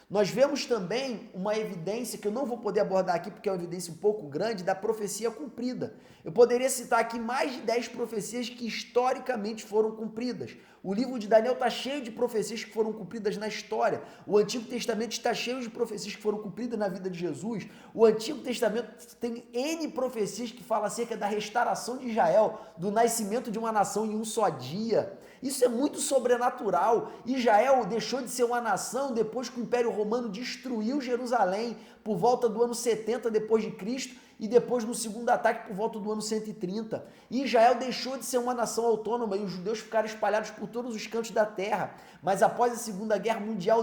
Nós vemos também uma evidência, que eu não vou poder abordar aqui porque é uma evidência um pouco grande, da profecia cumprida. Eu poderia citar aqui mais de 10 profecias que historicamente foram cumpridas. O livro de Daniel está cheio de profecias que foram cumpridas na história. O Antigo Testamento está cheio de profecias que foram cumpridas na vida de Jesus. O Antigo Testamento tem N profecias que falam acerca da restauração de Israel, do nascimento de uma nação em um só dia. Isso é muito sobrenatural. Israel deixou de ser uma nação depois que o Império Romano destruiu Jerusalém por volta do ano 70 depois de Cristo e depois no segundo ataque por volta do ano 130. E Israel deixou de ser uma nação autônoma e os judeus ficaram espalhados por todos os cantos da terra. Mas após a Segunda Guerra Mundial,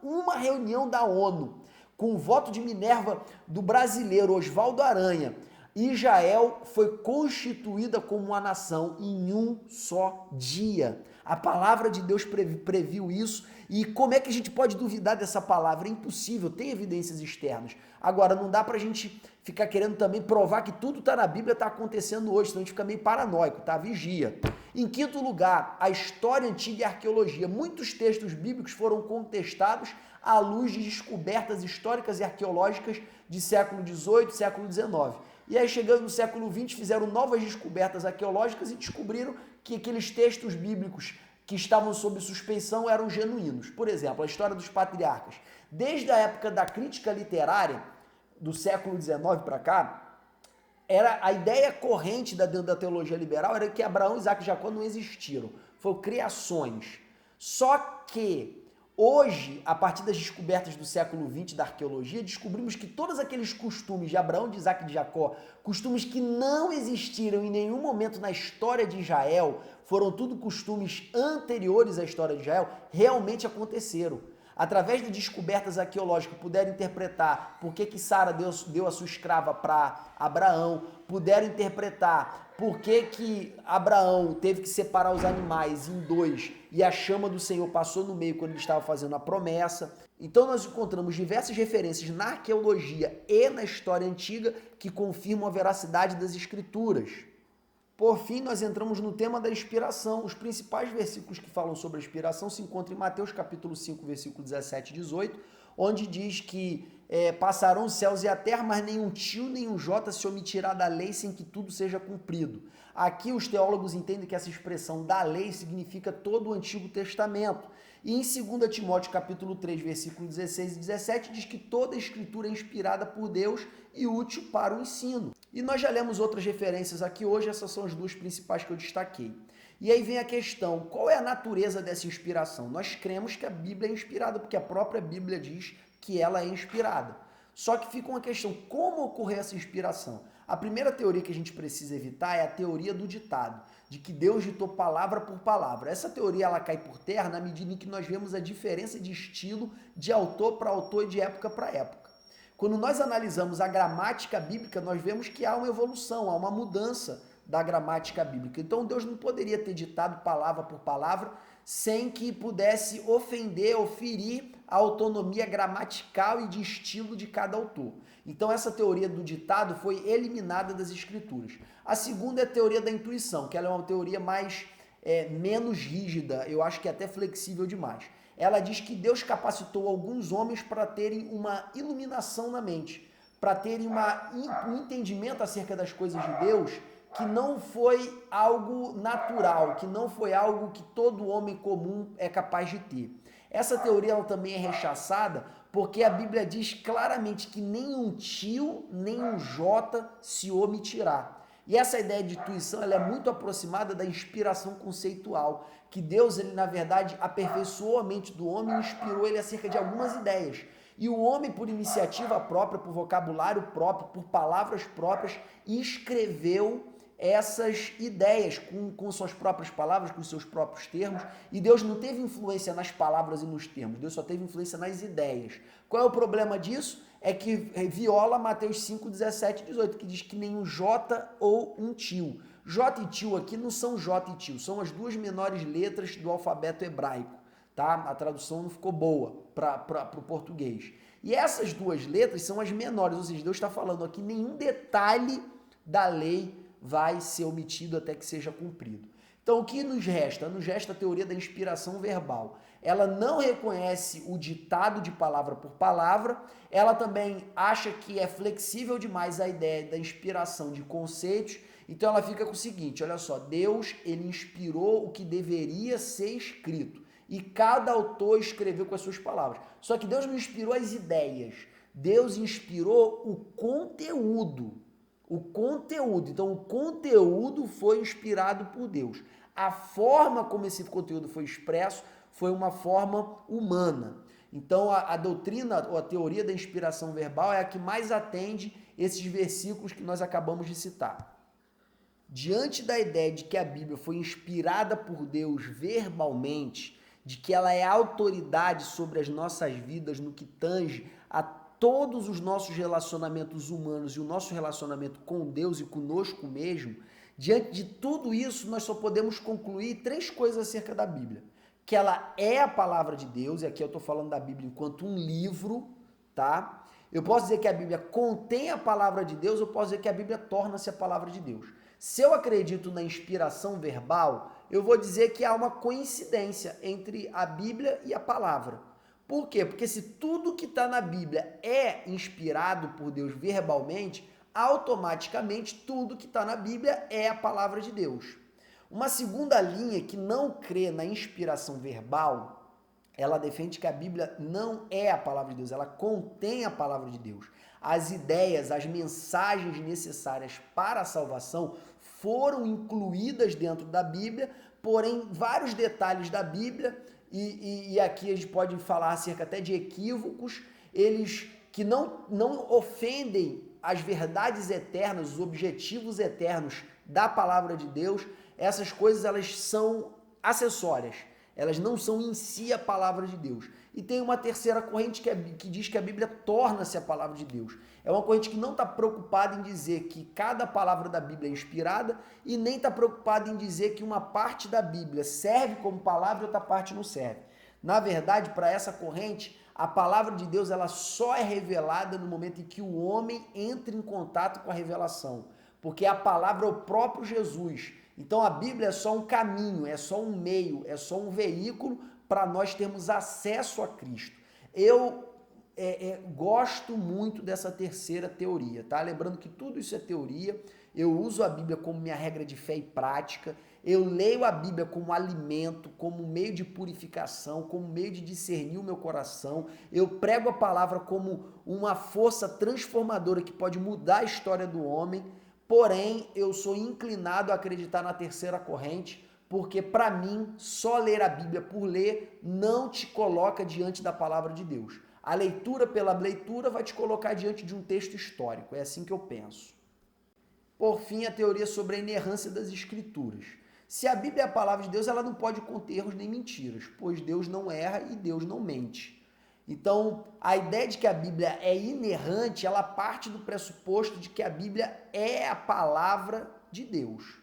uma reunião da ONU, com o voto de Minerva do brasileiro Oswaldo Aranha, Israel foi constituída como uma nação em um só dia. A palavra de Deus previu isso. E como é que a gente pode duvidar dessa palavra? É impossível, tem evidências externas. Agora, não dá pra gente ficar querendo também provar que tudo está na Bíblia, está acontecendo hoje, senão a gente fica meio paranoico, tá? Vigia. Em quinto lugar, a história antiga e a arqueologia. Muitos textos bíblicos foram contestados à luz de descobertas históricas e arqueológicas de século XVIII, século XIX. E aí, chegando no século XX, fizeram novas descobertas arqueológicas e descobriram que aqueles textos bíblicos que estavam sob suspeição eram genuínos. Por exemplo, a história dos patriarcas. Desde a época da crítica literária, do século XIX para cá, era a ideia corrente dentro da teologia liberal era que Abraão, Isaac e Jacó não existiram. Foram criações. Só que Hoje, a partir das descobertas do século XX da arqueologia, descobrimos que todos aqueles costumes de Abraão, de Isaac e de Jacó, costumes que não existiram em nenhum momento na história de Israel, foram tudo costumes anteriores à história de Israel, realmente aconteceram. Através de descobertas arqueológicas, puderam interpretar por que Sara deu a sua escrava para Abraão, puderam interpretar por que Abraão teve que separar os animais em dois e a chama do Senhor passou no meio quando ele estava fazendo a promessa. Então nós encontramos diversas referências na arqueologia e na história antiga que confirmam a veracidade das escrituras. Por fim, nós entramos no tema da inspiração. Os principais versículos que falam sobre a inspiração se encontram em Mateus capítulo 5, versículo 17 e 18, onde diz que passarão os céus e a terra, mas nenhum tio, nenhum jota se omitirá da lei sem que tudo seja cumprido. Aqui os teólogos entendem que essa expressão da lei significa todo o Antigo Testamento. E em 2 Timóteo capítulo 3, versículo 16 e 17, diz que toda a escritura é inspirada por Deus e útil para o ensino. E nós já lemos outras referências aqui hoje, essas são as duas principais que eu destaquei. E aí vem a questão, qual é a natureza dessa inspiração? Nós cremos que a Bíblia é inspirada, porque a própria Bíblia diz que ela é inspirada. Só que fica uma questão, como ocorreu essa inspiração? A primeira teoria que a gente precisa evitar é a teoria do ditado, de que Deus ditou palavra por palavra. Essa teoria ela cai por terra na medida em que nós vemos a diferença de estilo de autor para autor e de época para época. Quando nós analisamos a gramática bíblica, nós vemos que há uma evolução, há uma mudança da gramática bíblica. Então Deus não poderia ter ditado palavra por palavra sem que pudesse ofender ou ferir a autonomia gramatical e de estilo de cada autor. Então essa teoria do ditado foi eliminada das escrituras. A segunda é a teoria da intuição, que ela é uma teoria menos rígida, eu acho que é até flexível demais. Ela diz que Deus capacitou alguns homens para terem uma iluminação na mente, para terem um entendimento acerca das coisas de Deus que não foi algo natural, que não foi algo que todo homem comum é capaz de ter. Essa teoria ela também é rechaçada porque a Bíblia diz claramente que nenhum tio, nenhum jota se omitirá. E essa ideia de intuição ela é muito aproximada da inspiração conceitual, que Deus, ele na verdade, aperfeiçoou a mente do homem e inspirou ele acerca de algumas ideias. E o homem, por iniciativa própria, por vocabulário próprio, por palavras próprias, escreveu essas ideias com suas próprias palavras, com seus próprios termos, e Deus não teve influência nas palavras e nos termos, Deus só teve influência nas ideias. Qual é o problema disso? É que viola Mateus 5, 17 e 18, que diz que nenhum jota ou um tio. Jota e tio aqui não são jota e tio, são as duas menores letras do alfabeto hebraico, tá? A tradução não ficou boa para o português. E essas duas letras são as menores, ou seja, Deus está falando aqui nenhum detalhe da lei vai ser omitido até que seja cumprido. Então, o que nos resta? Nos resta a teoria da inspiração verbal. Ela não reconhece o ditado de palavra por palavra, ela também acha que é flexível demais a ideia da inspiração de conceitos, então ela fica com o seguinte, olha só, Deus, ele inspirou o que deveria ser escrito, e cada autor escreveu com as suas palavras. Só que Deus não inspirou as ideias, Deus inspirou o conteúdo. Então o conteúdo foi inspirado por Deus. A forma como esse conteúdo foi expresso foi uma forma humana. Então a doutrina ou a teoria da inspiração verbal é a que mais atende esses versículos que nós acabamos de citar. Diante da ideia de que a Bíblia foi inspirada por Deus verbalmente, de que ela é autoridade sobre as nossas vidas no que tange a todos os nossos relacionamentos humanos e o nosso relacionamento com Deus e conosco mesmo, diante de tudo isso, nós só podemos concluir três coisas acerca da Bíblia. Que ela é a palavra de Deus, e aqui eu estou falando da Bíblia enquanto um livro, tá? Eu posso dizer que a Bíblia contém a palavra de Deus, eu posso dizer que a Bíblia torna-se a palavra de Deus. Se eu acredito na inspiração verbal, eu vou dizer que há uma coincidência entre a Bíblia e a palavra. Por quê? Porque se tudo que está na Bíblia é inspirado por Deus verbalmente, automaticamente tudo que está na Bíblia é a palavra de Deus. Uma segunda linha que não crê na inspiração verbal, ela defende que a Bíblia não é a palavra de Deus, ela contém a palavra de Deus. As ideias, as mensagens necessárias para a salvação foram incluídas dentro da Bíblia, porém vários detalhes da Bíblia e aqui a gente pode falar acerca até de equívocos, eles que não ofendem as verdades eternas, os objetivos eternos da palavra de Deus. Essas coisas elas são acessórias, elas não são em si a palavra de Deus. E tem uma terceira corrente que diz que a Bíblia torna-se a palavra de Deus. É uma corrente que não está preocupada em dizer que cada palavra da Bíblia é inspirada e nem está preocupada em dizer que uma parte da Bíblia serve como palavra e outra parte não serve. Na verdade, para essa corrente, a palavra de Deus ela só é revelada no momento em que o homem entra em contato com a revelação, porque a palavra é o próprio Jesus. Então a Bíblia é só um caminho, é só um meio, é só um veículo para nós termos acesso a Cristo. Eu gosto muito dessa terceira teoria, tá? Lembrando que tudo isso é teoria, eu uso a Bíblia como minha regra de fé e prática, eu leio a Bíblia como alimento, como meio de purificação, como meio de discernir o meu coração, eu prego a palavra como uma força transformadora que pode mudar a história do homem, porém eu sou inclinado a acreditar na terceira corrente, porque para mim só ler a Bíblia por ler não te coloca diante da palavra de Deus. A leitura pela leitura vai te colocar diante de um texto histórico, é assim que eu penso. Por fim, a teoria sobre a inerrância das Escrituras. Se a Bíblia é a palavra de Deus, ela não pode conter erros nem mentiras, pois Deus não erra e Deus não mente. Então, a ideia de que a Bíblia é inerrante, ela parte do pressuposto de que a Bíblia é a palavra de Deus.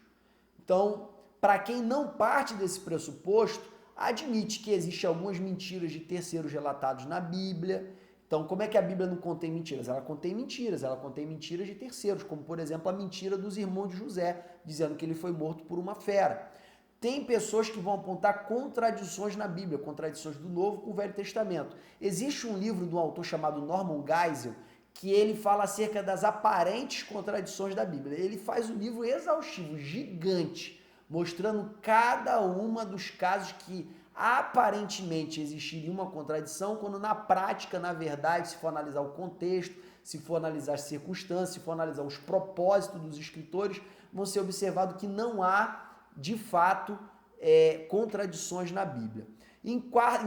Então, para quem não parte desse pressuposto, admite que existem algumas mentiras de terceiros relatados na Bíblia. Então, como é que a Bíblia não contém mentiras? Ela contém mentiras de terceiros, como, por exemplo, a mentira dos irmãos de José, dizendo que ele foi morto por uma fera. Tem pessoas que vão apontar contradições na Bíblia, contradições do Novo com o Velho Testamento. Existe um livro de um autor chamado Norman Geisel, que ele fala acerca das aparentes contradições da Bíblia. Ele faz um livro exaustivo, gigante, mostrando cada uma dos casos que aparentemente existiria uma contradição, quando na prática, na verdade, se for analisar o contexto, se for analisar as circunstâncias, se for analisar os propósitos dos escritores, vão ser observado que não há, de fato, contradições na Bíblia. Em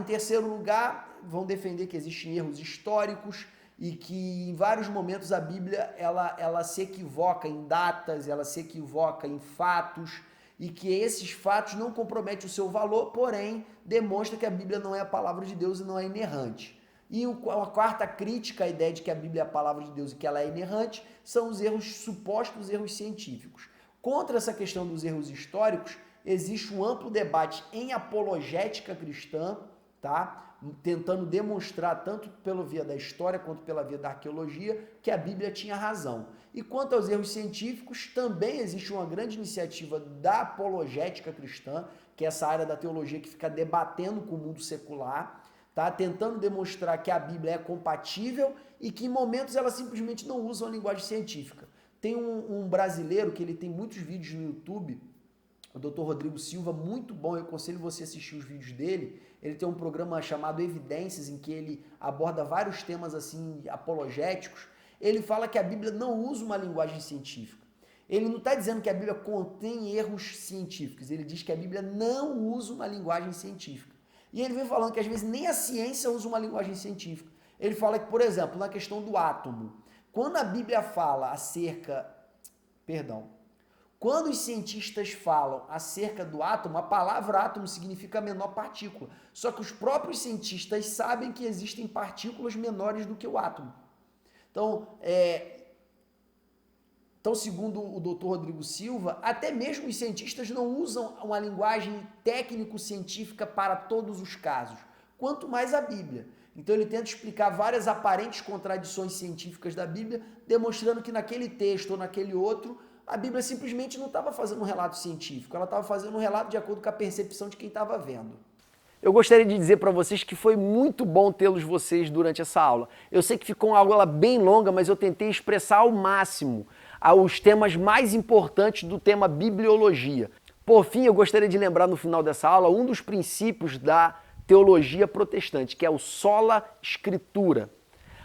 terceiro lugar, vão defender que existem erros históricos e que em vários momentos a Bíblia ela se equivoca em datas, ela se equivoca em fatos, e que esses fatos não comprometem o seu valor, porém demonstra que a Bíblia não é a palavra de Deus e não é inerrante. E a quarta crítica à ideia de que a Bíblia é a palavra de Deus e que ela é inerrante são os supostos erros científicos. Contra essa questão dos erros históricos, existe um amplo debate em apologética cristã, tá? Tentando demonstrar, tanto pela via da história quanto pela via da arqueologia, que a Bíblia tinha razão. E quanto aos erros científicos, também existe uma grande iniciativa da apologética cristã, que é essa área da teologia que fica debatendo com o mundo secular, tá? Tentando demonstrar que a Bíblia é compatível e que em momentos ela simplesmente não usa uma linguagem científica. Tem um brasileiro que ele tem muitos vídeos no YouTube, o Dr. Rodrigo Silva, muito bom, eu aconselho você a assistir os vídeos dele. Ele tem um programa chamado Evidências, em que ele aborda vários temas assim apologéticos. Ele fala que a Bíblia não usa uma linguagem científica. Ele não está dizendo que a Bíblia contém erros científicos, ele diz que a Bíblia não usa uma linguagem científica. E ele vem falando que às vezes nem a ciência usa uma linguagem científica. Ele fala que, por exemplo, na questão do átomo, quando a Bíblia fala quando os cientistas falam acerca do átomo, a palavra átomo significa menor partícula. Só que os próprios cientistas sabem que existem partículas menores do que o átomo. Então, segundo o Dr. Rodrigo Silva, até mesmo os cientistas não usam uma linguagem técnico-científica para todos os casos, quanto mais a Bíblia. Então ele tenta explicar várias aparentes contradições científicas da Bíblia, demonstrando que naquele texto ou naquele outro, a Bíblia simplesmente não estava fazendo um relato científico, ela estava fazendo um relato de acordo com a percepção de quem estava vendo. Eu gostaria de dizer para vocês que foi muito bom tê-los vocês durante essa aula. Eu sei que ficou uma aula bem longa, mas eu tentei expressar ao máximo os temas mais importantes do tema bibliologia. Por fim, eu gostaria de lembrar no final dessa aula um dos princípios da teologia protestante, que é o sola scriptura.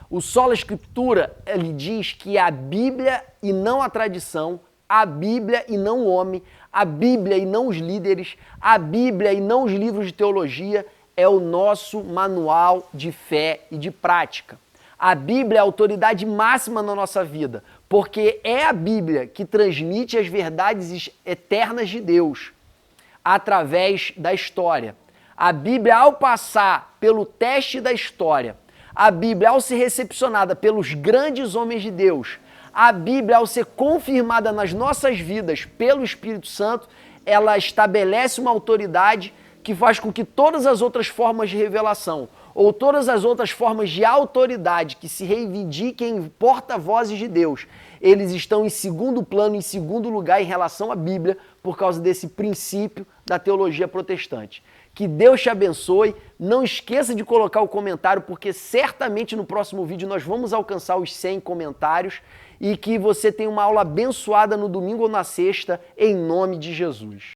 O sola scriptura, ele diz que a Bíblia e não a tradição, a Bíblia e não o homem, a Bíblia e não os líderes, a Bíblia e não os livros de teologia é o nosso manual de fé e de prática. A Bíblia é a autoridade máxima na nossa vida, porque é a Bíblia que transmite as verdades eternas de Deus através da história. A Bíblia, ao passar pelo teste da história, a Bíblia, ao ser recepcionada pelos grandes homens de Deus, a Bíblia, ao ser confirmada nas nossas vidas pelo Espírito Santo, ela estabelece uma autoridade que faz com que todas as outras formas de revelação ou todas as outras formas de autoridade que se reivindiquem em porta-vozes de Deus, eles estão em segundo plano, em segundo lugar em relação à Bíblia, por causa desse princípio da teologia protestante. Que Deus te abençoe, não esqueça de colocar o comentário, porque certamente no próximo vídeo nós vamos alcançar os 100 comentários e que você tenha uma aula abençoada no domingo ou na sexta, em nome de Jesus.